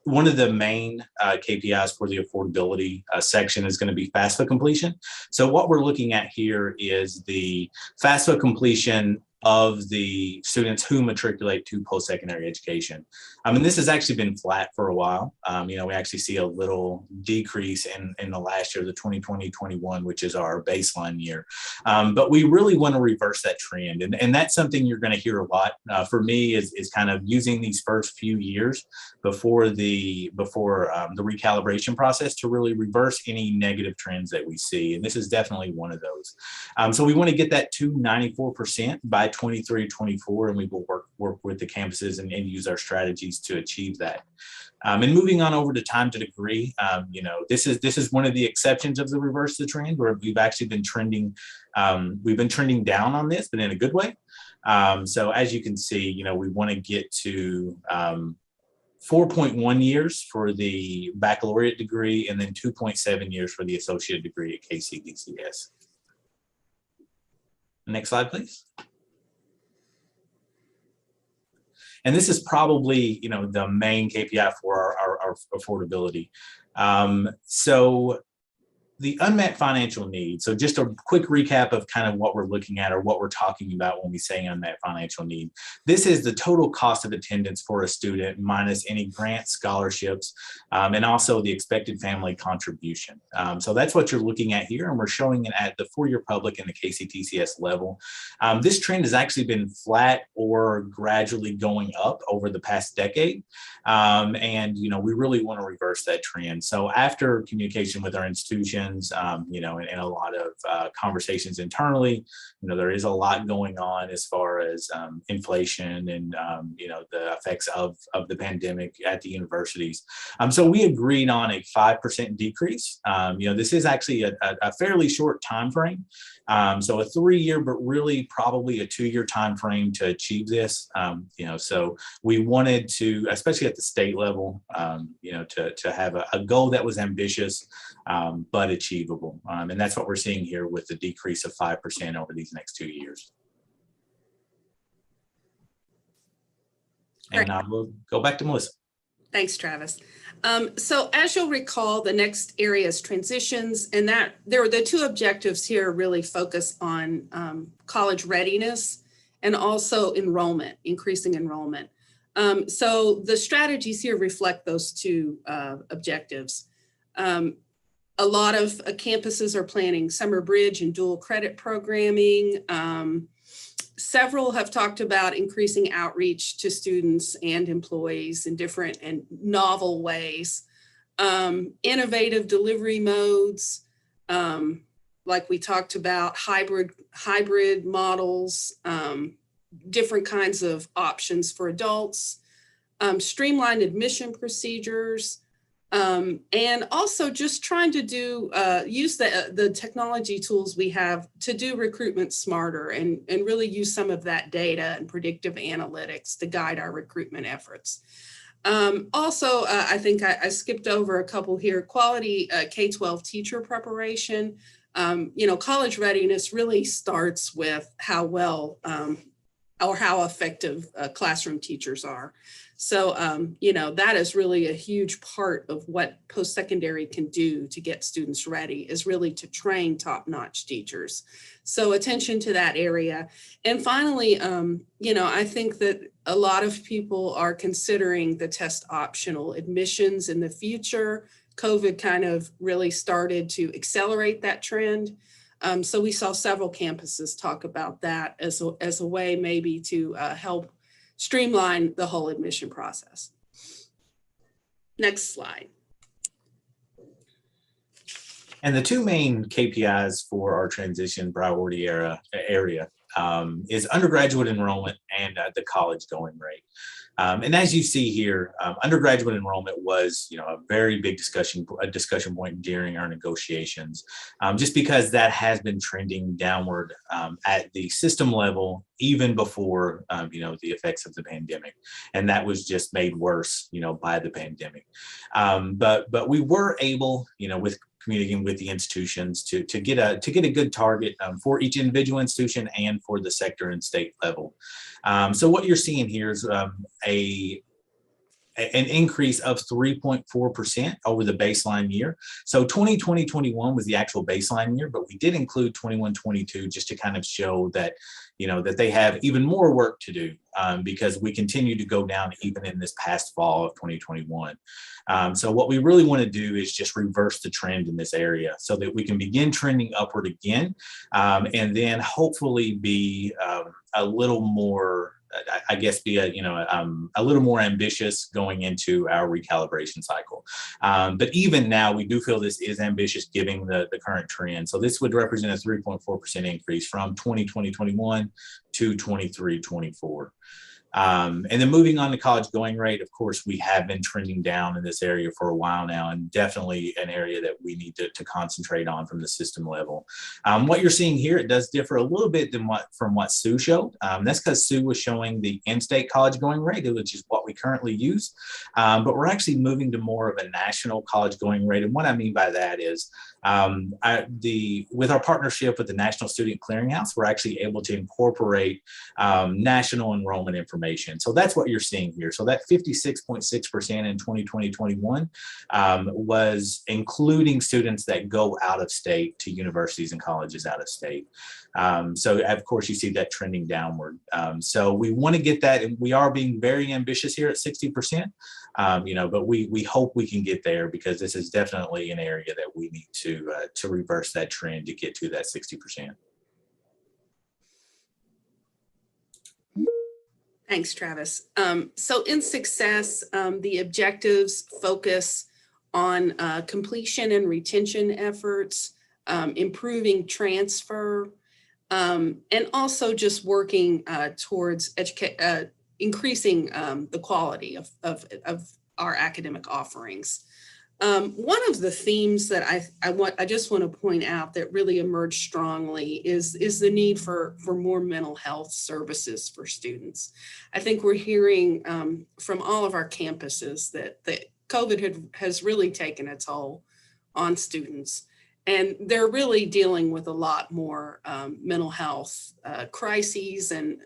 one of the main KPIs for the affordability section is going to be FAFSA completion. So what we're looking at here is the FAFSA completion of the students who matriculate to post-secondary education. And this has actually been flat for a while. We actually see a little decrease in the last year, the 2020-21, which is our baseline year. But we really want to reverse that trend. And that's something you're going to hear a lot. For me is kind of using these first few years before the recalibration process to really reverse any negative trends that we see. And this is definitely one of those. So we want to get that to 94% by 23-24, and we will work with the campuses and use our strategies to achieve that. And moving on over to time to degree, this is one of the exceptions of the reverse the trend, where we've actually been trending, down on this, but in a good way. So as you can see, we want to get to 4.1 years for the baccalaureate degree, and then 2.7 years for the associate degree at KCDCS. Next slide, please. And this is probably, the main KPI for our affordability. So the unmet financial needs. So just a quick recap of kind of what we're looking at or what we're talking about when we say unmet financial need. This is the total cost of attendance for a student minus any grants, scholarships, and also the expected family contribution. So that's what you're looking at here, and we're showing it at the four-year public and the KCTCS level. This trend has actually been flat or gradually going up over the past decade. And we really want to reverse that trend. So after communication with our institutions, and a lot of conversations internally, there is a lot going on as far as inflation and the effects of the pandemic at the universities. So we agreed on a 5% decrease. This is actually a fairly short time frame. So a 3-year, but really probably a 2-year time frame to achieve this. So we wanted to, especially at the state level, to have a goal that was ambitious, but achievable. And that's what we're seeing here with the decrease of 5% over these next 2 years. And I will go back to Melissa. Thanks, Travis. So as you'll recall, the next area is transitions, and that there are the two objectives here really focus on college readiness and also enrollment, increasing enrollment. So the strategies here reflect those two objectives. A lot of campuses are planning summer bridge and dual credit programming. Several have talked about increasing outreach to students and employees in different and novel ways. Innovative delivery modes, like we talked about, hybrid models, different kinds of options for adults, streamlined admission procedures, and also just trying to use the technology tools we have to do recruitment smarter and really use some of that data and predictive analytics to guide our recruitment efforts. Also, I think I skipped over a couple here, quality K-12 teacher preparation. College readiness really starts with how well or how effective classroom teachers are. So, that is really a huge part of what post-secondary can do to get students ready, is really to train top-notch teachers. So attention to that area. And finally, I think that a lot of people are considering the test optional admissions in the future. COVID kind of really started to accelerate that trend. So we saw several campuses talk about that as a way maybe to help streamline the whole admission process. Next slide. And the two main KPIs for our transition priority area is undergraduate enrollment and the college going rate. And as you see here, undergraduate enrollment was, a very big discussion point during our negotiations, just because that has been trending downward at the system level, even before, the effects of the pandemic. And that was just made worse, by the pandemic. But we were able, with communicating with the institutions to get a good target for each individual institution and for the sector and state level. So what you're seeing here is an increase of 3.4% over the baseline year. So 2020-21 was the actual baseline year, but we did include 21-22 just to kind of show that, that they have even more work to do because we continue to go down even in this past fall of 2021. So what we really want to do is just reverse the trend in this area so that we can begin trending upward again, and then hopefully be a little more, I guess, be a little more ambitious going into our recalibration cycle. But even now, we do feel this is ambitious given the current trend. So this would represent a 3.4% increase from 2020-21 to 23-24. And then moving on to college going rate, of course, we have been trending down in this area for a while now, and definitely an area that we need to concentrate on from the system level. What you're seeing here, it does differ a little bit from what Sue showed. That's because Sue was showing the in-state college going rate, which is what we currently use. But we're actually moving to more of a national college going rate. And what I mean by that is with our partnership with the National Student Clearinghouse, we're actually able to incorporate national enrollment information. So that's what you're seeing here. So that 56.6% in 2020-21 was including students that go out of state to universities and colleges out of state. So of course you see that trending downward. So we want to get that, and we are being very ambitious here at 60%. But we hope we can get there because this is definitely an area that we need to reverse that trend to get to that 60%. Thanks, Travis. So in success, the objectives focus on completion and retention efforts, improving transfer, and also just working towards increasing the quality of our academic offerings. One of the themes that I just want to point out that really emerged strongly is the need for more mental health services for students. I think we're hearing from all of our campuses that COVID has really taken a toll on students, and they're really dealing with a lot more mental health crises, and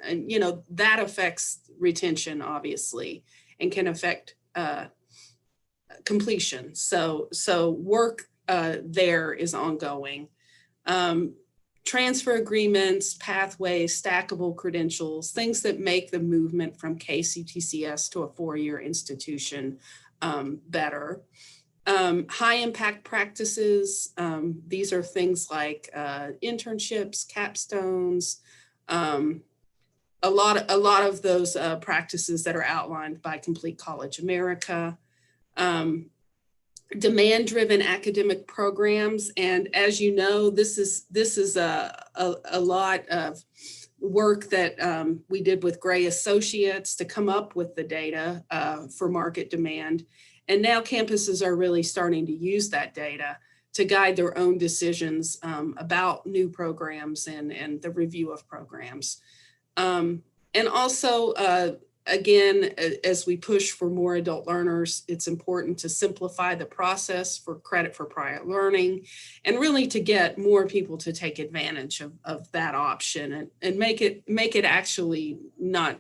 that affects retention obviously and can affect completion. So work there is ongoing. Transfer agreements, pathways, stackable credentials, things that make the movement from KCTCS to a four-year institution better. High impact practices. These are things like internships, capstones, a lot of those practices that are outlined by Complete College America. Demand-driven academic programs, and as you know, this is a lot of work that we did with Gray Associates to come up with the data for market demand, and now campuses are really starting to use that data to guide their own decisions about new programs and the review of programs, and also. Again, as we push for more adult learners, it's important to simplify the process for credit for prior learning and really to get more people to take advantage of that option and make it actually not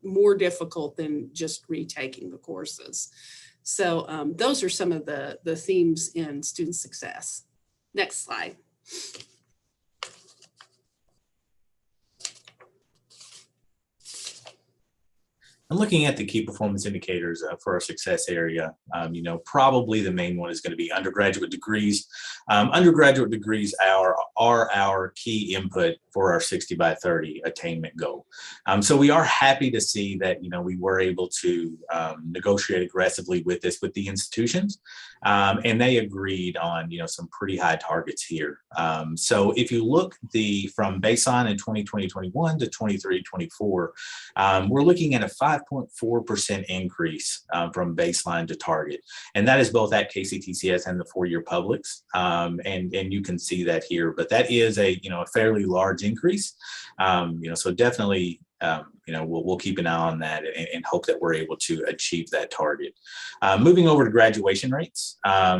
more difficult than just retaking the courses. So those are some of the themes in student success. Next slide. And looking at the key performance indicators for our success area, probably the main one is going to be undergraduate degrees. Undergraduate degrees are our key input for our 60 by 30 attainment goal. So we are happy to see that, we were able to negotiate aggressively with the institutions, and they agreed on, some pretty high targets here. So if you look from baseline in 2020-21 to 23-24, we're looking at a 5.4% increase from baseline to target. And that is both at KCTCS and the four-year publics. And you can see that here, but that is a fairly large increase. So definitely, we'll keep an eye on that and hope that we're able to achieve that target. Moving over to graduation rates.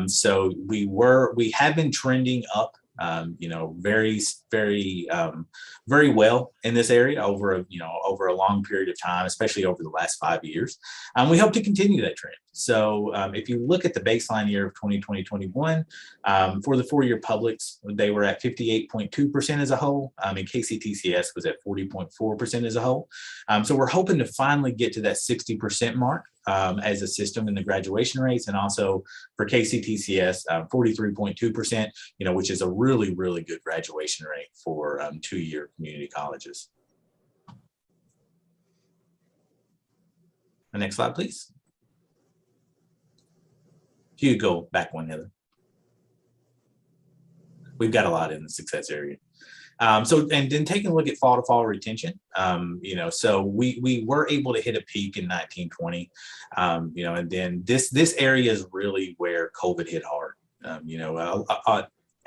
So we have been trending up very well in this area over a long period of time, especially over the last 5 years. We hope to continue that trend. So if you look at the baseline year of 2020-21, for the 4-year publics, they were at 58.2% as a whole, and KCTCS was at 40.4% as a whole. So we're hoping to finally get to that 60% mark as a system in the graduation rates, and also for KCTCS, 43.2%, which is a really, really good graduation rate for 2-year community colleges. The next slide, please. If you go back one, Heather. We've got a lot in the success area. And then taking a look at fall to fall retention, so we were able to hit a peak in 1920, and then this area is really where COVID hit hard.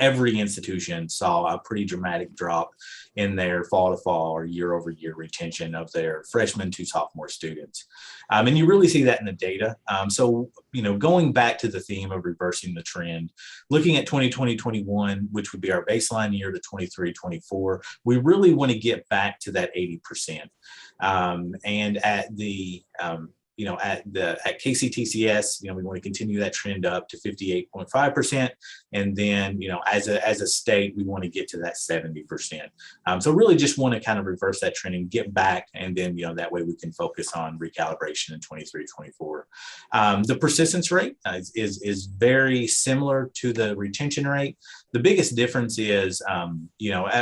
Every institution saw a pretty dramatic drop in their fall to fall or year over year retention of their freshman to sophomore students. And you really see that in the data. So, going back to the theme of reversing the trend, looking at 2020-21, which would be our baseline year to 23-24, we really want to get back to that 80%. And at the at KCTCS, we want to continue that trend up to 58.5%. And then, as a state, we want to get to that 70%. So really just want to kind of reverse that trend and get back. And then, that way we can focus on recalibration in 23-24. The persistence rate is very similar to the retention rate. The biggest difference is, a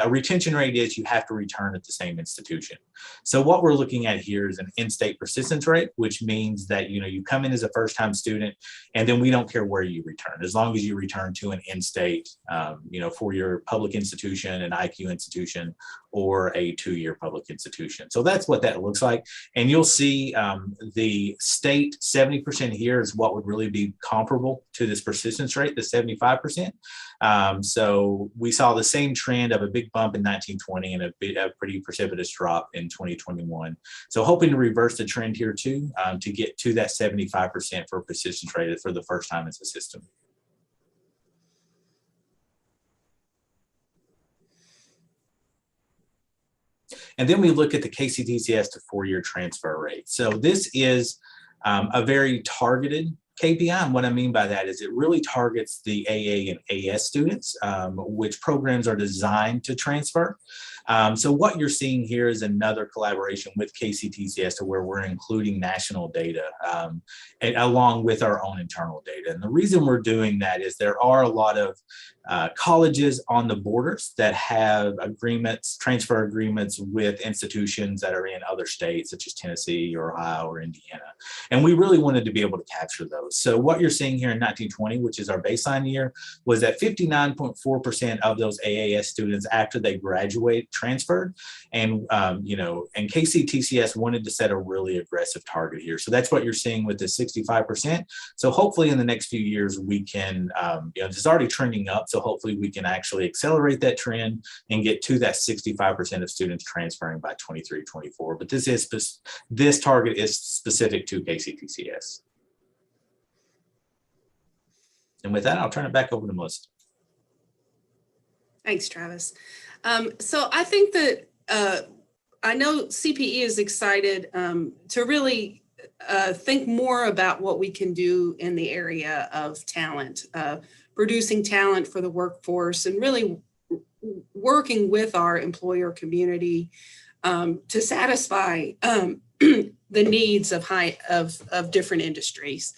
retention rate is you have to return at the same institution. So what we're looking at here is an in-state persistence rate, which means that, you come in as a first-time student, and then we don't care where you return, as long as you return to an in-state, for your public institution, an IQ institution, or a 2-year public institution. So that's what that looks like. And you'll see the state 70% here is what would really be comparable to this persistence rate, the 75%. So we saw the same trend of a big bump in 1920 and a pretty precipitous drop in 2021. So hoping to reverse the trend here too, to get to that 75% for persistence rate for the first time as a system. And then we look at the KCTCS to 4-year transfer rate. So this is a very targeted KPI. And what I mean by that is it really targets the AA and AS students, which programs are designed to transfer. So what you're seeing here is another collaboration with KCTCS to where we're including national data along with our own internal data. And the reason we're doing that is there are a lot of colleges on the borders that have transfer agreements with institutions that are in other states, such as Tennessee or Ohio or Indiana. And we really wanted to be able to capture those. So what you're seeing here in 1920, which is our baseline year, was that 59.4% of those AAS students after they graduate transferred. And, and KCTCS wanted to set a really aggressive target here. So that's what you're seeing with the 65%. So hopefully in the next few years, we can, it's already trending up. So hopefully we can actually accelerate that trend and get to that 65% of students transferring by 23-24. But this target is specific to KCTCS. And with that, I'll turn it back over to Melissa. Thanks, Travis. So I think that I know CPE is excited to really think more about what we can do in the area of talent, producing talent for the workforce, and really working with our employer community to satisfy the needs of different industries.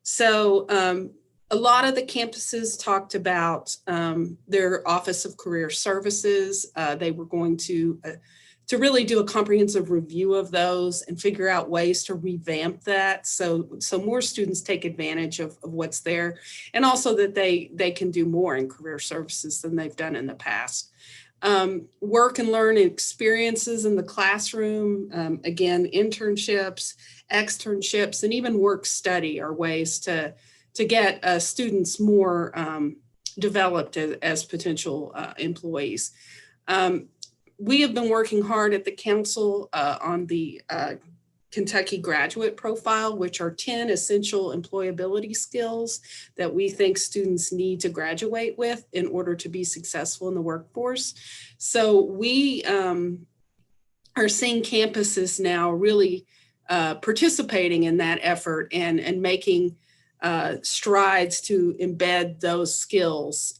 So a lot of the campuses talked about their Office of Career Services. They were going to really do a comprehensive review of those and figure out ways to revamp that so more students take advantage of what's there, and also that they can do more in career services than they've done in the past. Work and learn experiences in the classroom, again, internships, externships, and even work study are ways to get students more developed as potential employees. We have been working hard at the council on the Kentucky Graduate Profile, which are 10 essential employability skills that we think students need to graduate with in order to be successful in the workforce. So we are seeing campuses now really participating in that effort and making strides to embed those skills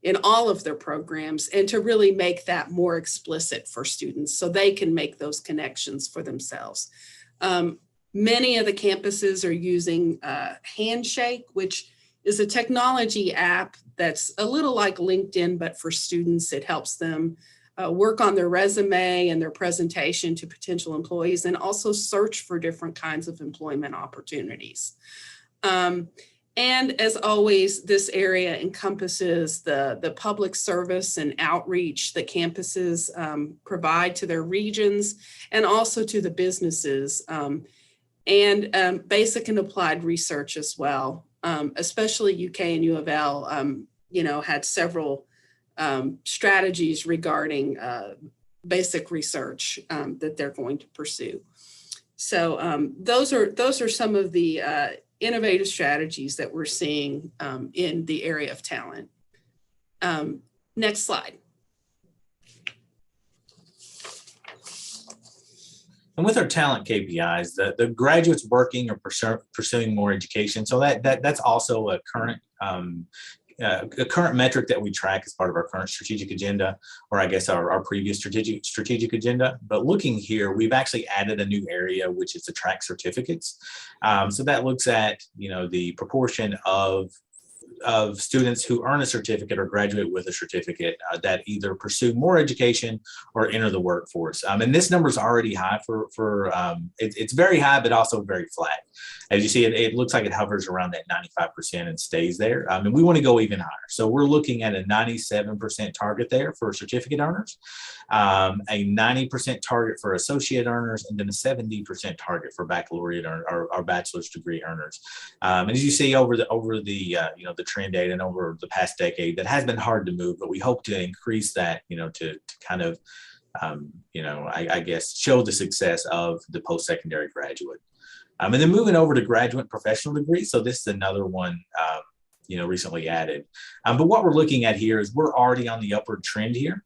in all of their programs and to really make that more explicit for students so they can make those connections for themselves. Many of the campuses are using Handshake, which is a technology app that's a little like LinkedIn, but for students. It helps them work on their resume and their presentation to potential employees and also search for different kinds of employment opportunities. And as always, this area encompasses the public service and outreach that campuses provide to their regions and also to the businesses, and basic and applied research as well. Especially UK and U of L, had several strategies regarding basic research that they're going to pursue. So those are some of the innovative strategies that we're seeing in the area of talent. Next slide. And with our talent KPIs, the graduates working or pursuing more education. So that's also a current metric that we track as part of our current strategic agenda, or I guess our previous strategic agenda. But looking here, we've actually added a new area, which is the track certificates. So that looks at, the proportion of students who earn a certificate or graduate with a certificate that either pursue more education or enter the workforce. And this number is already high it's very high, but also very flat. As you see, it looks like it hovers around that 95% and stays there. And we want to go even higher. So we're looking at a 97% target there for certificate earners, a 90% target for associate earners, and then a 70% target for baccalaureate or bachelor's degree earners. And as you see over the trend data and over the past decade, that has been hard to move, but we hope to increase that, to kind of, I guess, show the success of the post-secondary graduate. And then moving over to graduate professional degrees. So this is another one, recently added. But what we're looking at here is we're already on the upward trend here,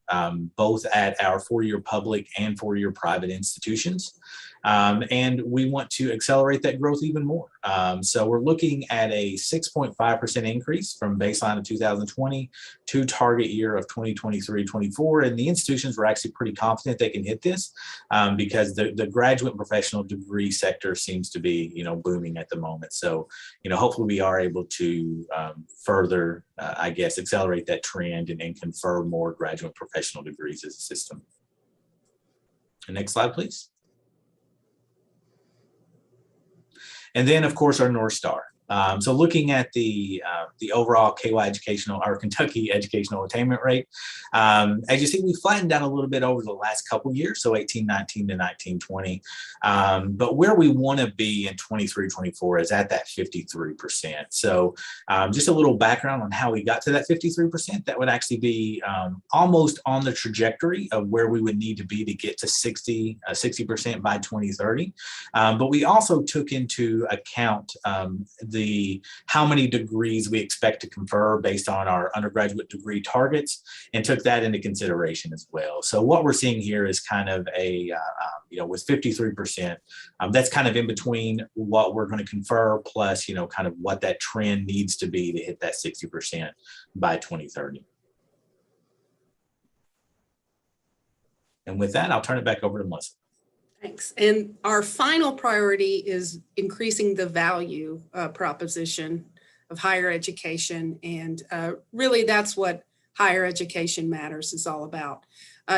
both at our four-year public and four-year private institutions. And we want to accelerate that growth even more. So we're looking at a 6.5% increase from baseline of 2020 to target year of 2023-24. And the institutions were actually pretty confident they can hit this because the graduate and professional degree sector seems to be, booming at the moment. So, hopefully we are able to further, accelerate that trend and confer more graduate professional degrees as a system. The next slide, please. And then, of course, our North Star. So looking at the overall Kentucky educational attainment rate, as you see, we flattened down a little bit over the last couple years, so 18-19 to 19-20. But where we want to be in 23-24 is at that 53%. So just a little background on how we got to that 53%. That would actually be almost on the trajectory of where we would need to be to get to 60% by 2030. But we also took into account how many degrees we expect to confer based on our undergraduate degree targets and took that into consideration as well. So what we're seeing here is kind of with 53%, that's kind of in between what we're going to confer plus, kind of what that trend needs to be to hit that 60% by 2030. And with that, I'll turn it back over to Melissa. Thanks. And our final priority is increasing the value proposition of higher education. And really that's what Higher Education Matters is all about.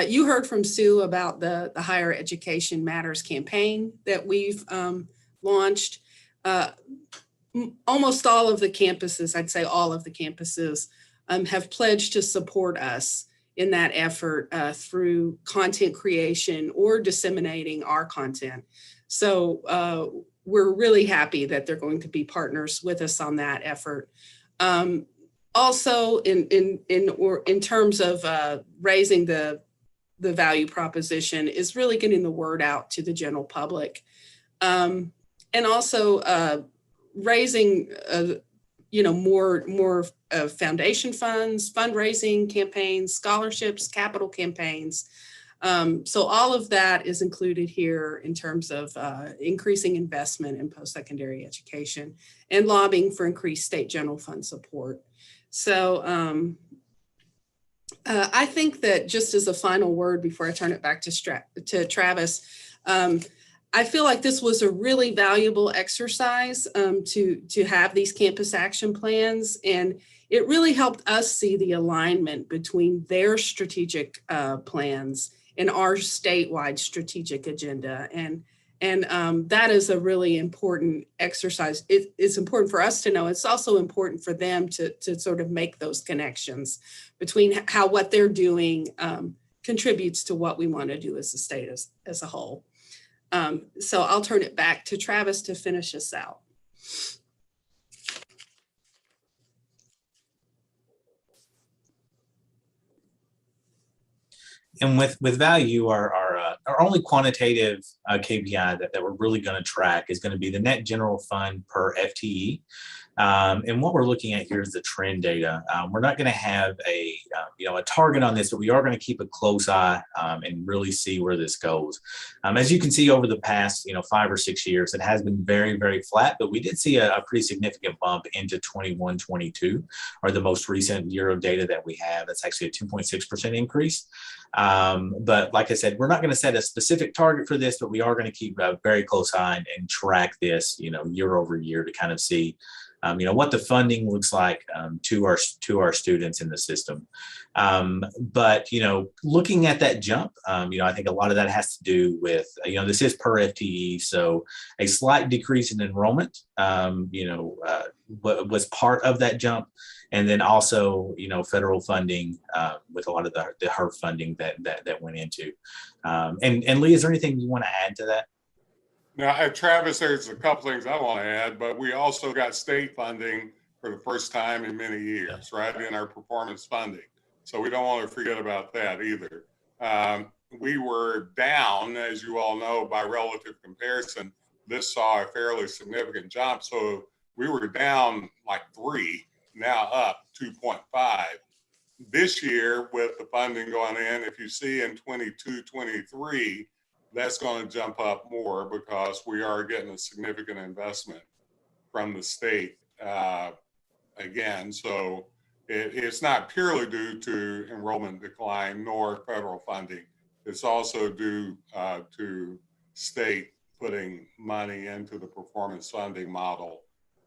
You heard from Sue about the Higher Education Matters campaign that we've launched. Almost all of the campuses, I'd say all of the campuses, have pledged to support us in that effort through content creation or disseminating our content. So we're really happy that they're going to be partners with us on that effort. Also, in terms of raising the value proposition is really getting the word out to the general public. And also raising, more foundation funds, fundraising campaigns, scholarships, capital campaigns. So all of that is included here in terms of increasing investment in post-secondary education and lobbying for increased state general fund support. So I think that just as a final word before I turn it back to Travis, I feel like this was a really valuable exercise to have these campus action plans, and it really helped us see the alignment between their strategic plans and our statewide strategic agenda. And that is a really important exercise. It's important for us to know. It's also important for them to sort of make those connections between how what they're doing contributes to what we want to do as a state as a whole. So I'll turn it back to Travis to finish us out. And with value, our only quantitative KPI that we're really going to track is going to be the net general fund per FTE. And what we're looking at here is the trend data. We're not going to have a target on this, but we are going to keep a close eye and really see where this goes. As you can see over the past 5 or 6 years, it has been very, very flat, but we did see a pretty significant bump into 21-22, or the most recent year of data that we have. That's actually a 2.6% increase. But like I said, we're not going to set a specific target for this, but we are going to keep a very close eye and track this, year over year to kind of see, what the funding looks like to our students in the system. But looking at that jump, I think a lot of that has to do with, this is per FTE, so a slight decrease in enrollment, was part of that jump. And then also, federal funding with a lot of the HERF funding that went into. And Lee, is there anything you want to add to that? Now, Travis, there's a couple things I want to add, but we also got state funding for the first time in many years, right, in our performance funding. So we don't want to forget about that either. We were down, as you all know, by relative comparison. This saw a fairly significant jump. So we were down like 3, now up 2.5. This year, with the funding going in, if you see in 22-23, that's going to jump up more because we are getting a significant investment from the state again. So it's not purely due to enrollment decline nor federal funding. It's also due to state putting money into the performance funding model.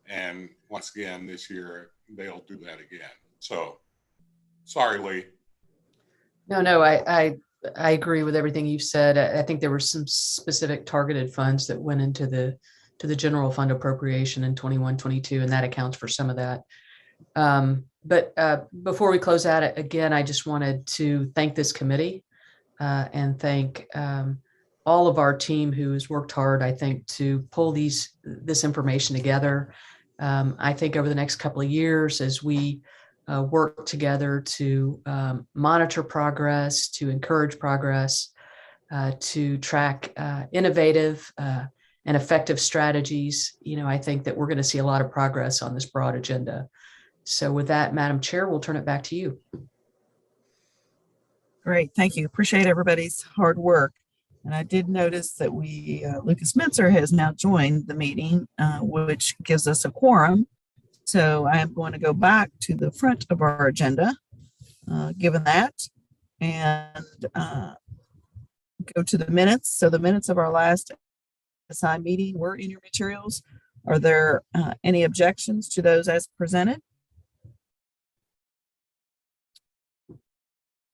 And once again, this year, they'll do that again. So sorry, Lee. No, I agree with everything you've said. I think there were some specific targeted funds that went into the general fund appropriation in 21-22, and that accounts for some of that. But before we close out, again, I just wanted to thank this committee and thank all of our team who has worked hard, I think, to pull this information together. I think over the next couple of years, as we work together to monitor progress, to encourage progress, to track innovative and effective strategies, I think that we're going to see a lot of progress on this broad agenda. So with that, Madam Chair, we'll turn it back to you. Great, thank you. Appreciate everybody's hard work. And I did notice that Lucas Minzer has now joined the meeting, which gives us a quorum. So I am going to go back to the front of our agenda, given that, and go to the minutes. So the minutes of our last ASI meeting were in your materials. Are there any objections to those as presented?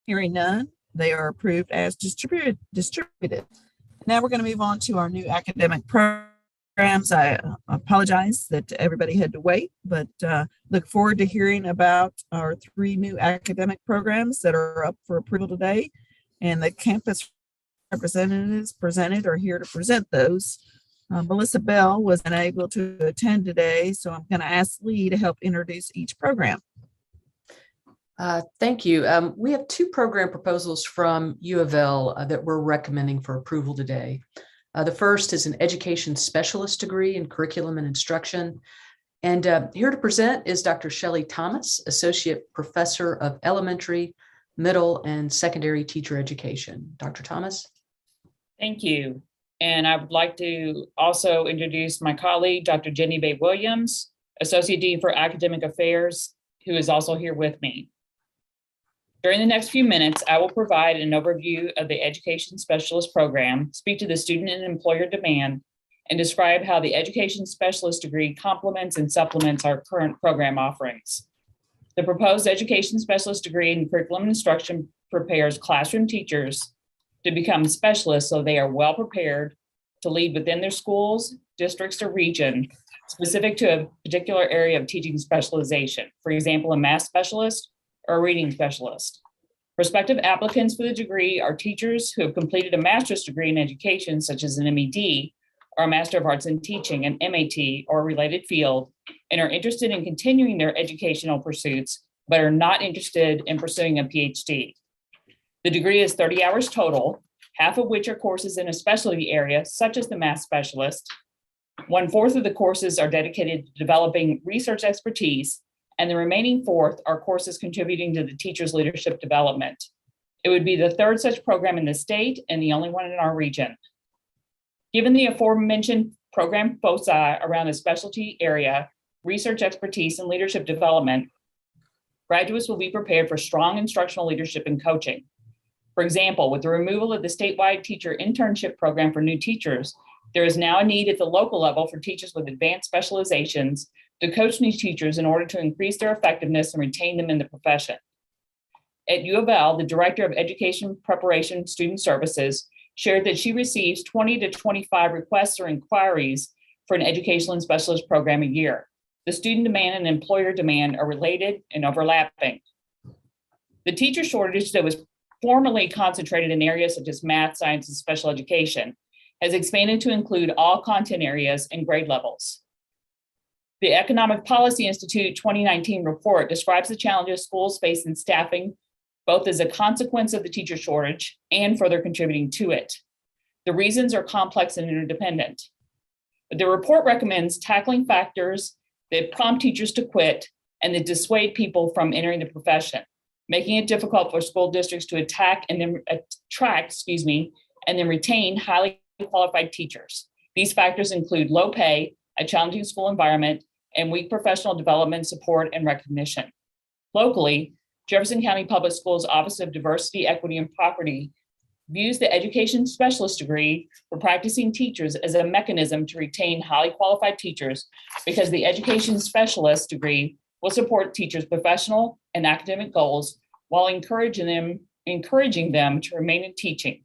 Hearing none, they are approved as distributed. Now we're going to move on to our new academic programs. I apologize that everybody had to wait, but look forward to hearing about our 3 new academic programs that are up for approval today. And the campus representatives are here to present those. Melissa Bell was unable to attend today, so I'm going to ask Lee to help introduce each program. Thank you. We have 2 program proposals from U of L that we're recommending for approval today. The first is an education specialist degree in curriculum and instruction. And here to present is Dr. Shelley Thomas, Associate Professor of Elementary, Middle, and Secondary Teacher Education. Dr. Thomas. Thank you. And I would like to also introduce my colleague, Dr. Jenny Bay Williams, Associate Dean for Academic Affairs, who is also here with me. During the next few minutes, I will provide an overview of the Education Specialist Program, speak to the student and employer demand, and describe how the Education Specialist degree complements and supplements our current program offerings. The proposed Education Specialist degree in curriculum and instruction prepares classroom teachers to become specialists so they are well prepared to lead within their schools, districts, or region specific to a particular area of teaching specialization, for example, a math specialist or a reading specialist. Prospective applicants for the degree are teachers who have completed a master's degree in education, such as an MED, or a Master of Arts in Teaching, an MAT, or a related field, and are interested in continuing their educational pursuits, but are not interested in pursuing a PhD. The degree is 30 hours total, half of which are courses in a specialty area, such as the math specialist. 1/4 of the courses are dedicated to developing research expertise, and the remaining 1/4 are courses contributing to the teacher's leadership development. It would be the 3rd such program in the state and the only one in our region. Given the aforementioned program foci around a specialty area, research expertise, and leadership development, graduates will be prepared for strong instructional leadership and coaching. For example, with the removal of the statewide teacher internship program for new teachers, there is now a need at the local level for teachers with advanced specializations to coach new teachers in order to increase their effectiveness and retain them in the profession. At U of L, the Director of Education Preparation Student Services shared that she receives 20 to 25 requests or inquiries for an educational and specialist program a year. The student demand and employer demand are related and overlapping. The teacher shortage that was formerly concentrated in areas such as math, science, and special education has expanded to include all content areas and grade levels. The Economic Policy Institute 2019 report describes the challenges schools face in staffing, both as a consequence of the teacher shortage and further contributing to it. The reasons are complex and interdependent. The report recommends tackling factors that prompt teachers to quit and that dissuade people from entering the profession, making it difficult for school districts to attract and then retain highly qualified teachers. These factors include low pay, a challenging school environment, and weak professional development, support, and recognition. Locally, Jefferson County Public Schools Office of Diversity, Equity, and Property views the education specialist degree for practicing teachers as a mechanism to retain highly qualified teachers because the education specialist degree will support teachers' professional and academic goals while encouraging them to remain in teaching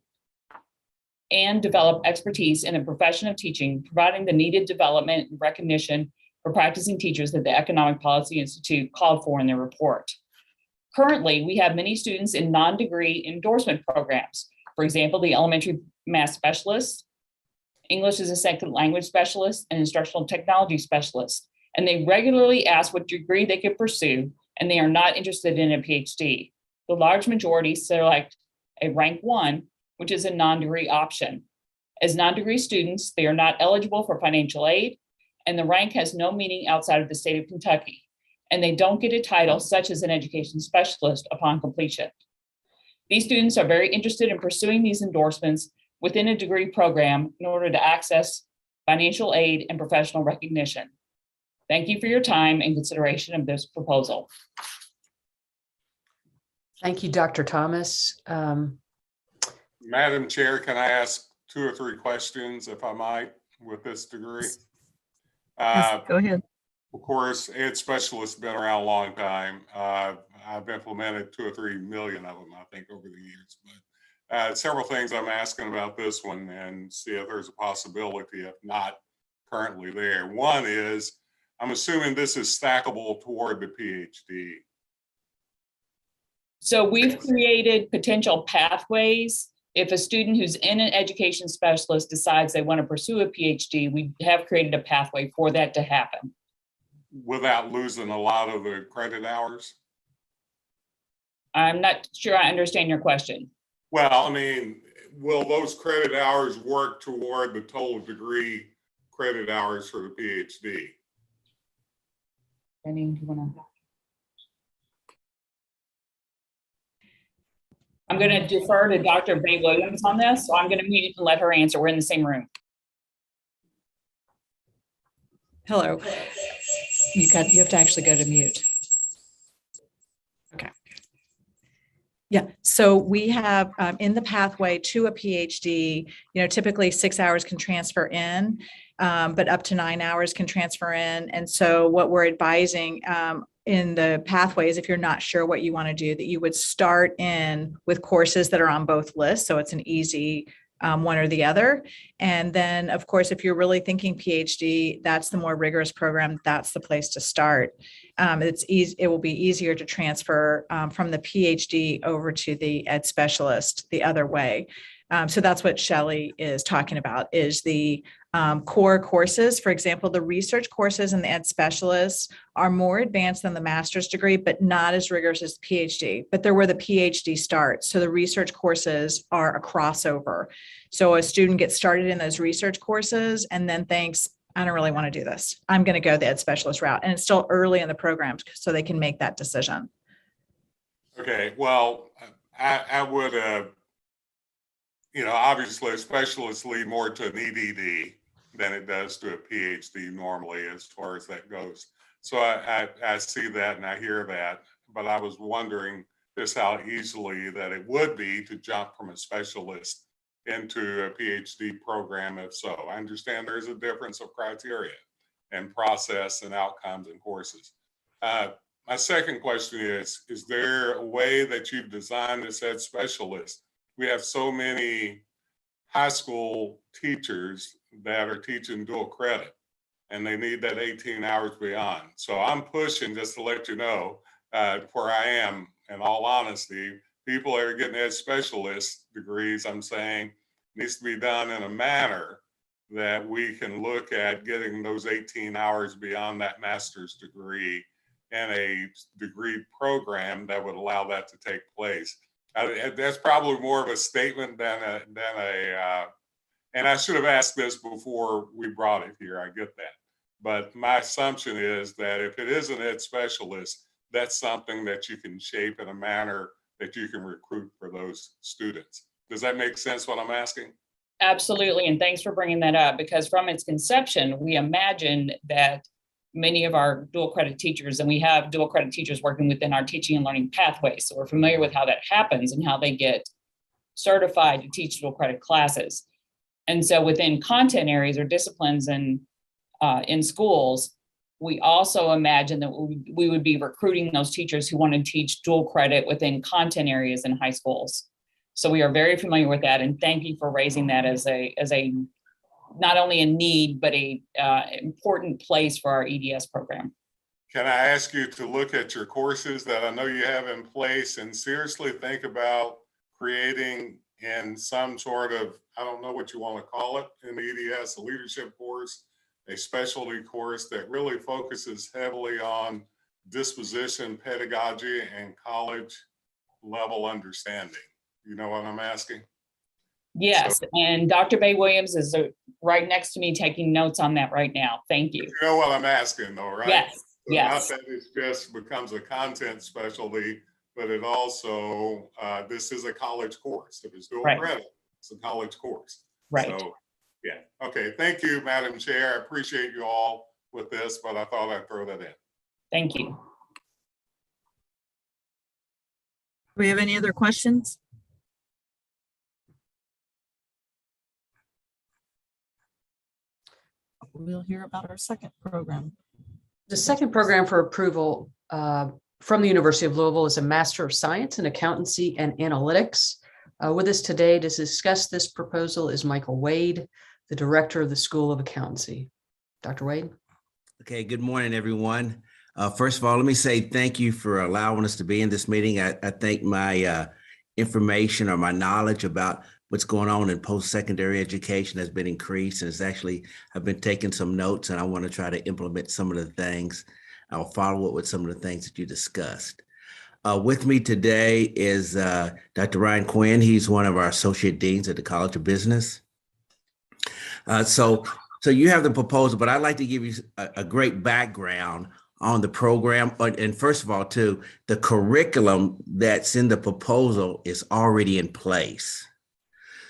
and develop expertise in the profession of teaching, providing the needed development and recognition for practicing teachers that the Economic Policy Institute called for in their report. Currently, we have many students in non-degree endorsement programs. For example, the elementary math specialist, English as a second language specialist, and instructional technology specialist. And they regularly ask what degree they could pursue, and they are not interested in a PhD. The large majority select a rank 1, which is a non-degree option. As non-degree students, they are not eligible for financial aid, and the rank has no meaning outside of the state of Kentucky, and they don't get a title such as an education specialist upon completion. These students are very interested in pursuing these endorsements within a degree program in order to access financial aid and professional recognition. Thank you for your time and consideration of this proposal. Thank you, Dr. Thomas. Madam Chair, can I ask 2 or 3 questions, if I might, with this degree? Yes, go ahead. Of course, ed specialists have been around a long time. I've implemented 2 or 3 million of them, I think, over the years. But several things I'm asking about this one and see if there's a possibility, if not currently there. One is, I'm assuming this is stackable toward the PhD. So we've created potential pathways. If a student who's in an education specialist decides they want to pursue a PhD, we have created a pathway for that to happen. Without losing a lot of the credit hours? I'm not sure I understand your question. Well, I mean, will those credit hours work toward the total degree credit hours for the PhD? Jenny, do you want to? I'm going to defer to Dr. Bay Williams on this, so I'm going to mute and let her answer. We're in the same room. Hello. You have to actually go to mute. Okay. Yeah, so we have in the pathway to a PhD, typically 6 hours can transfer in, but up to 9 hours can transfer in. And so what we're advising in the pathways, if you're not sure what you want to do, that you would start in with courses that are on both lists. So it's an easy one or the other. And then, of course, if you're really thinking PhD, that's the more rigorous program. That's the place to start. It will be easier to transfer from the PhD over to the ed specialist the other way. So that's what Shelley is talking about, is the core courses. For example, the research courses and the ed specialists are more advanced than the master's degree, but not as rigorous as PhD, but they're where the PhD starts. So the research courses are a crossover. So a student gets started in those research courses and then thinks, I don't really want to do this. I'm going to go the ed specialist route. And it's still early in the program, so they can make that decision. Okay, well, I would, obviously a specialist lead more to an EDD than it does to a PhD normally as far as that goes. So I see that and I hear that, but I was wondering just how easily that it would be to jump from a specialist into a PhD program if so. I understand there's a difference of criteria and process and outcomes and courses. My second question is there a way that you've designed this ed specialist? We have so many high school teachers that are teaching dual credit and they need that 18 hours beyond. So I'm pushing, just to let you know, where I am, in all honesty, people that are getting ed specialist degrees, I'm saying, needs to be done in a manner that we can look at getting those 18 hours beyond that master's degree in a degree program that would allow that to take place. That's probably more of a statement than a and I should have asked this before we brought it here, I get that. But my assumption is that if it is an ed specialist, that's something that you can shape in a manner that you can recruit for those students. Does that make sense what I'm asking? Absolutely, and thanks for bringing that up, because from its conception, we imagined that many of our dual credit teachers, and we have dual credit teachers working within our teaching and learning pathways, so we're familiar with how that happens and how they get certified to teach dual credit classes. And so within content areas or disciplines and in schools, we also imagine that we would be recruiting those teachers who want to teach dual credit within content areas in high schools. So we are very familiar with that, and thank you for raising that as a not only a need, but a important place for our EDS program. Can I ask you to look at your courses that I know you have in place and seriously think about creating in some sort of, I don't know what you want to call it, in the EDS, a leadership course, a specialty course that really focuses heavily on disposition, pedagogy, and college level understanding? You know what I'm asking? Yes, so, and Dr. Bay Williams is right next to me taking notes on that right now. Thank you. You know what I'm asking though, right? Yes, so yes. Not that it just becomes a content specialty, but it also, this is a college course. If it's dual credit, it's a college course. Right. So, yeah. Okay. Thank you, Madam Chair. I appreciate you all with this, but I thought I'd throw that in. Thank you. Do we have any other questions? We'll hear about our second program. The second program for approval from the University of Louisville is a Master of Science in Accountancy and Analytics. With us today to discuss this proposal is Michael Wade, the Director of the School of Accountancy. Dr. Wade. Okay, good morning, everyone. First of all, let me say thank you for allowing us to be in this meeting. I think my information or my knowledge about what's going on in post-secondary education has been increased, and it's actually, I've been taking some notes and I want to try to implement some of the things. I'll follow up with some of the things that you discussed. With me today is Dr. Ryan Quinn. He's one of our associate deans at the College of Business. So you have the proposal, but I'd like to give you a great background on the program. And first of all, too, the curriculum that's in the proposal is already in place.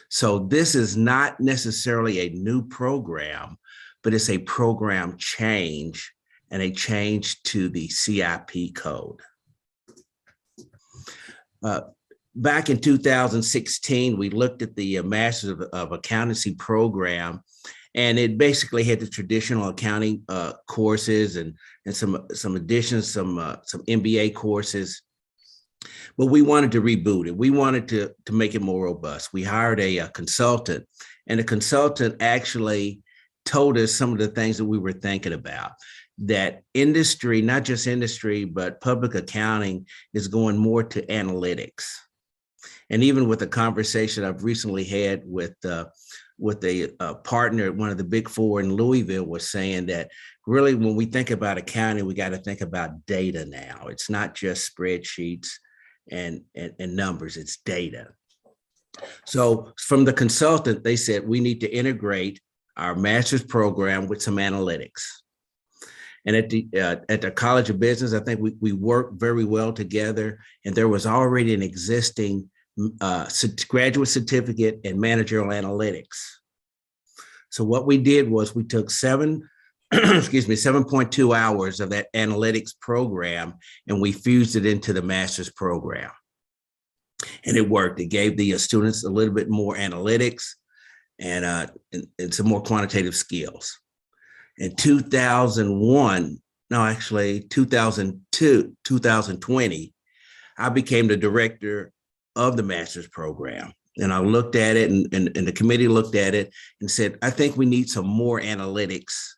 So this is not necessarily a new program, but it's a program change and a change to the CIP code. Back in 2016, we looked at the Masters of Accountancy program, and it basically had the traditional accounting courses and some additions, some MBA courses. But we wanted to reboot it. We wanted to make it more robust. We hired a consultant, and the consultant actually told us some of the things that we were thinking about. That industry, not just industry, but public accounting is going more to analytics. And even with the conversation I've recently had with a partner at one of the big four in Louisville was saying that really when we think about accounting, we got to think about data now. It's not just spreadsheets and numbers, it's data. So from the consultant, they said we need to integrate our master's program with some analytics. And at the College of Business, I think we work very well together. And there was already an existing graduate certificate in managerial analytics. So what we did was we took 7.2 hours of that analytics program, and we fused it into the master's program. And it worked. It gave the students a little bit more analytics and some more quantitative skills. In 2020, I became the director of the master's program. And I looked at it and the committee looked at it and said, I think we need some more analytics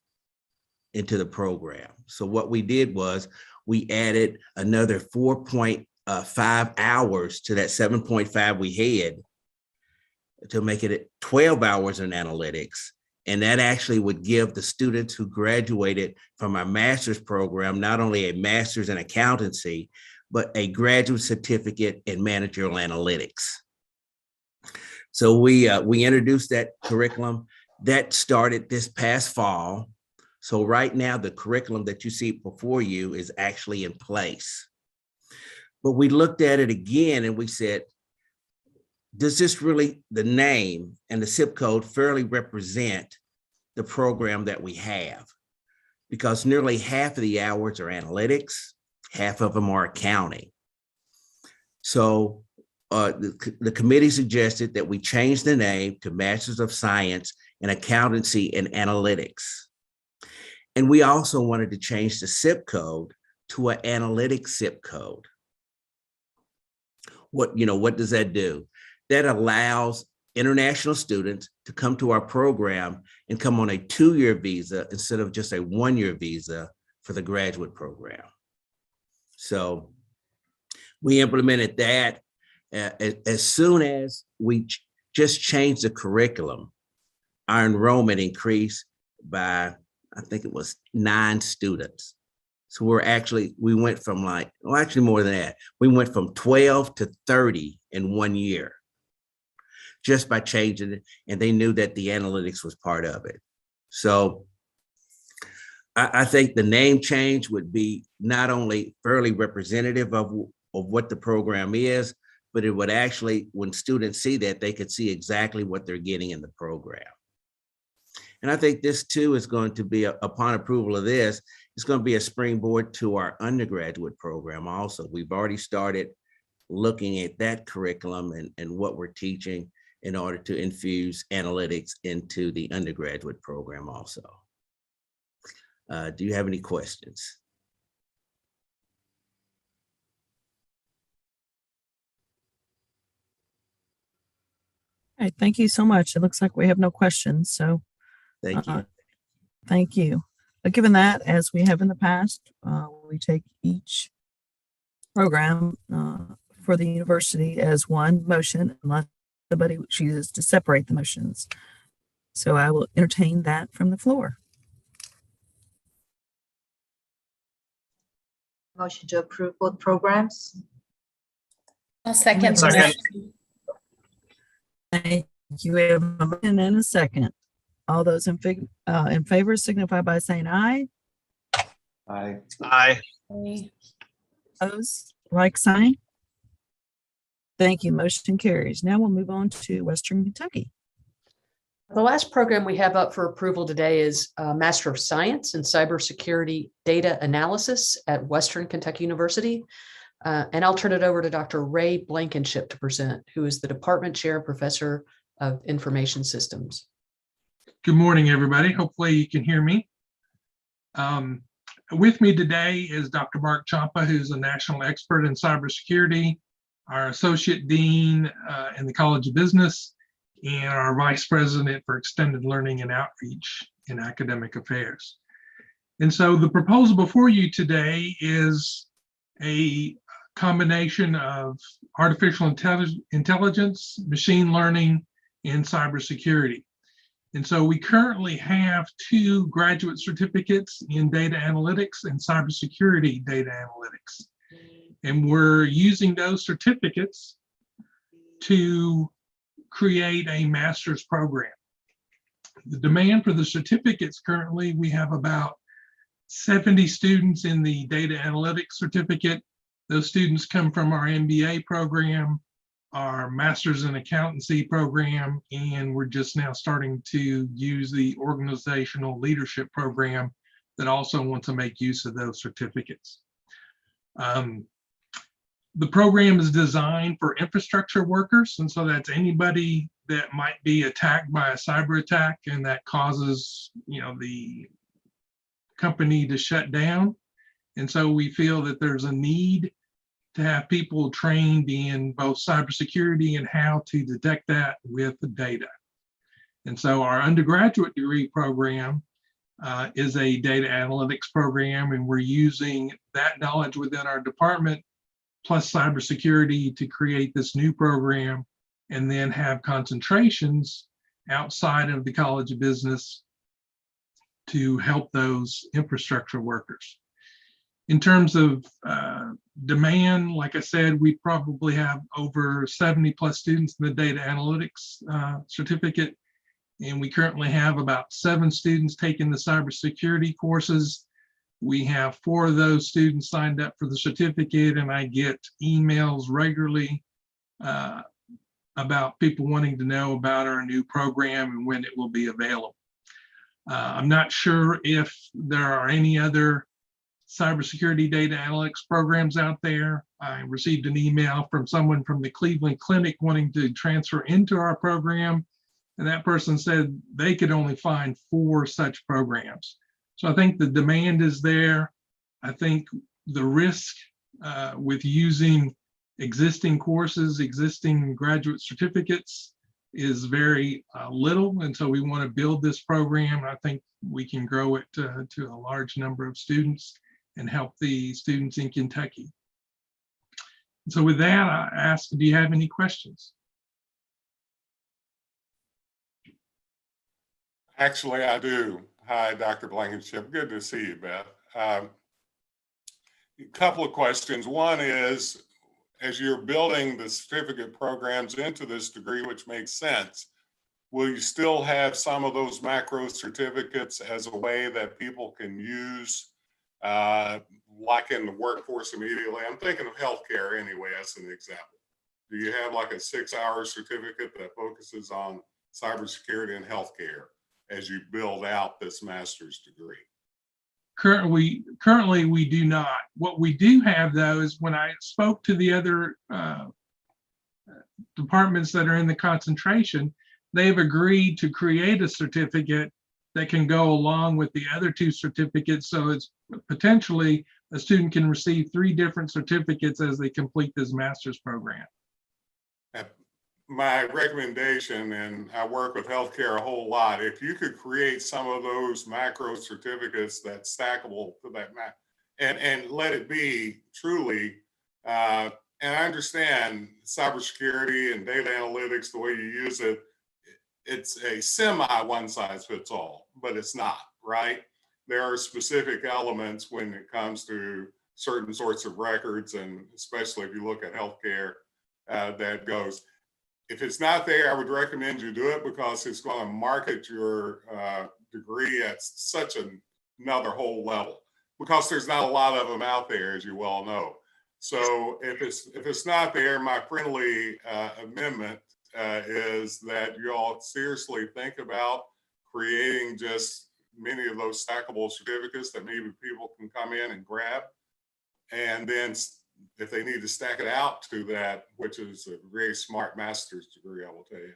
into the program. So what we did was we added another 4.5 hours to that 7.5 we had to make it 12 hours in analytics. And that actually would give the students who graduated from our master's program, not only a master's in accountancy, but a graduate certificate in managerial analytics. So we introduced that curriculum. That started this past fall. So right now, the curriculum that you see before you is actually in place. But we looked at it again and we said, does this really, the name and the zip code fairly represent the program that we have? Because nearly half of the hours are analytics, half of them are accounting. So the committee suggested that we change the name to Masters of Science in Accountancy and Analytics. And we also wanted to change the zip code to an analytics zip code. What does that do? That allows international students to come to our program and come on a 2-year visa instead of just a 1-year visa for the graduate program. So we implemented that as soon as we just changed the curriculum. Our enrollment increased by, I think it was 9 students. So we went from actually more than that. We went from 12 to 30 in 1 year. Just by changing it, and they knew that the analytics was part of it. So I think the name change would be not only fairly representative of what the program is, but it would actually, when students see that, they could see exactly what they're getting in the program. And I think this too is going to be, upon approval of this, it's going to be a springboard to our undergraduate program also. We've already started looking at that curriculum and what we're teaching in order to infuse analytics into the undergraduate program also. Do you have any questions? All right, thank you so much. It looks like we have no questions, so. Thank you. Thank you. But given that, as we have in the past, we take each program for the university as one motion, unless somebody chooses to separate the motions. So I will entertain that from the floor. Motion to approve both programs. I'll second. Second. Thank you. We have a motion and a second. All those in favor signify by saying aye. Aye. Aye. Opposed, like sign. Thank you. Motion carries. Now we'll move on to Western Kentucky. The last program we have up for approval today is Master of Science in Cybersecurity Data Analysis at Western Kentucky University. And I'll turn it over to Dr. Ray Blankenship to present, who is the Department Chair and Professor of Information Systems. Good morning, everybody. Hopefully you can hear me. With me today is Dr. Mark Champa, who's a national expert in cybersecurity, our Associate Dean in the College of Business, and our Vice President for Extended Learning and Outreach in Academic Affairs. And so the proposal before you today is a combination of artificial intelligence, machine learning, and cybersecurity. And so we currently have 2 graduate certificates in data analytics and cybersecurity data analytics. And we're using those certificates to create a master's program. The demand for the certificates currently, we have about 70 students in the data analytics certificate. Those students come from our MBA program, our master's in accountancy program, and we're just now starting to use the organizational leadership program that also want to make use of those certificates. The program is designed for infrastructure workers, and so that's anybody that might be attacked by a cyber attack and that causes, the company to shut down. And so we feel that there's a need to have people trained in both cybersecurity and how to detect that with the data. And so our undergraduate degree program is a data analytics program, and we're using that knowledge within our department plus cybersecurity to create this new program, and then have concentrations outside of the College of Business to help those infrastructure workers. In terms of demand, like I said, we probably have over 70 plus students in the data analytics certificate, and we currently have about 7 students taking the cybersecurity courses. We have 4 of those students signed up for the certificate, and I get emails regularly about people wanting to know about our new program and when it will be available. I'm not sure if there are any other cybersecurity data analytics programs out there. I received an email from someone from the Cleveland Clinic wanting to transfer into our program, and that person said they could only find 4 such programs. So I think the demand is there. I think the risk with using existing courses, existing graduate certificates is very little. And so we want to build this program. I think we can grow it to a large number of students and help the students in Kentucky. So with that, I ask, do you have any questions? Actually, I do. Hi, Dr. Blankenship. Good to see you, Beth. A couple of questions. One is, as you're building the certificate programs into this degree, which makes sense, will you still have some of those macro certificates as a way that people can use, like in the workforce immediately? I'm thinking of healthcare anyway, as an example. Do you have like a 6-hour certificate that focuses on cybersecurity and healthcare as you build out this master's degree? Currently, we do not. What we do have, though, is when I spoke to the other departments that are in the concentration, they've agreed to create a certificate that can go along with the other 2 certificates. So it's potentially a student can receive 3 different certificates as they complete this master's program. My recommendation, and I work with healthcare a whole lot, if you could create some of those macro certificates that's stackable to that and let it be truly, and I understand cybersecurity and data analytics, the way you use it, it's a semi one size fits all, but it's not, right? There are specific elements when it comes to certain sorts of records, and especially if you look at healthcare, that goes. If it's not there, I would recommend you do it because it's going to market your degree at such another whole level, because there's not a lot of them out there, as you well know. So if it's not there, my friendly amendment is that you all seriously think about creating just many of those stackable certificates that maybe people can come in and grab. And then if they need to stack it out to that, which is a very smart master's degree, I will tell you,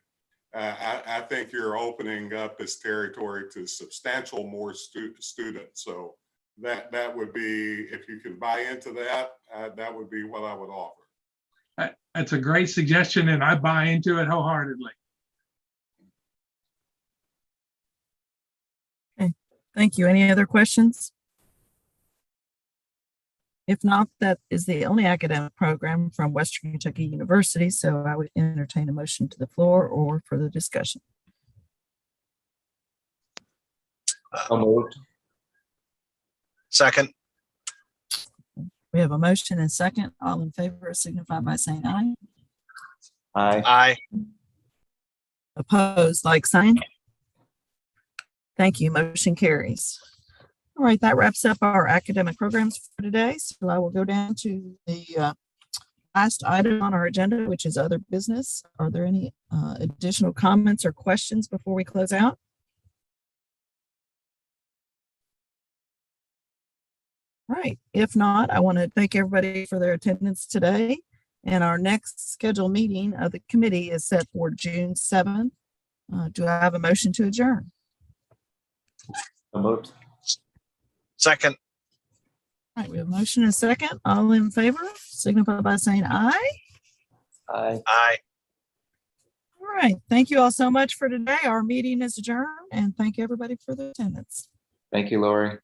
I think you're opening up this territory to substantial more students. So that would be, if you can buy into that, that would be what I would offer. That's a great suggestion, and I buy into it wholeheartedly. Okay, thank you. Any other questions? If not, that is the only academic program from Western Kentucky University, so I would entertain a motion to the floor or further discussion. Moved. Second. We have a motion and second. All in favor signify by saying aye. Aye. Aye. Opposed, like sign. Thank you. Motion carries. All right, that wraps up our academic programs for today. So I will go down to the last item on our agenda, which is other business. Are there any additional comments or questions before we close out? Right. If not, I want to thank everybody for their attendance today. And our next scheduled meeting of the committee is set for June 7th. Do I have a motion to adjourn? Moved. Second. All right, we have a motion and a second. All in favor signify by saying aye. Aye. Aye. All right. Thank you all so much for today. Our meeting is adjourned, and thank everybody for their attendance. Thank you, Lori.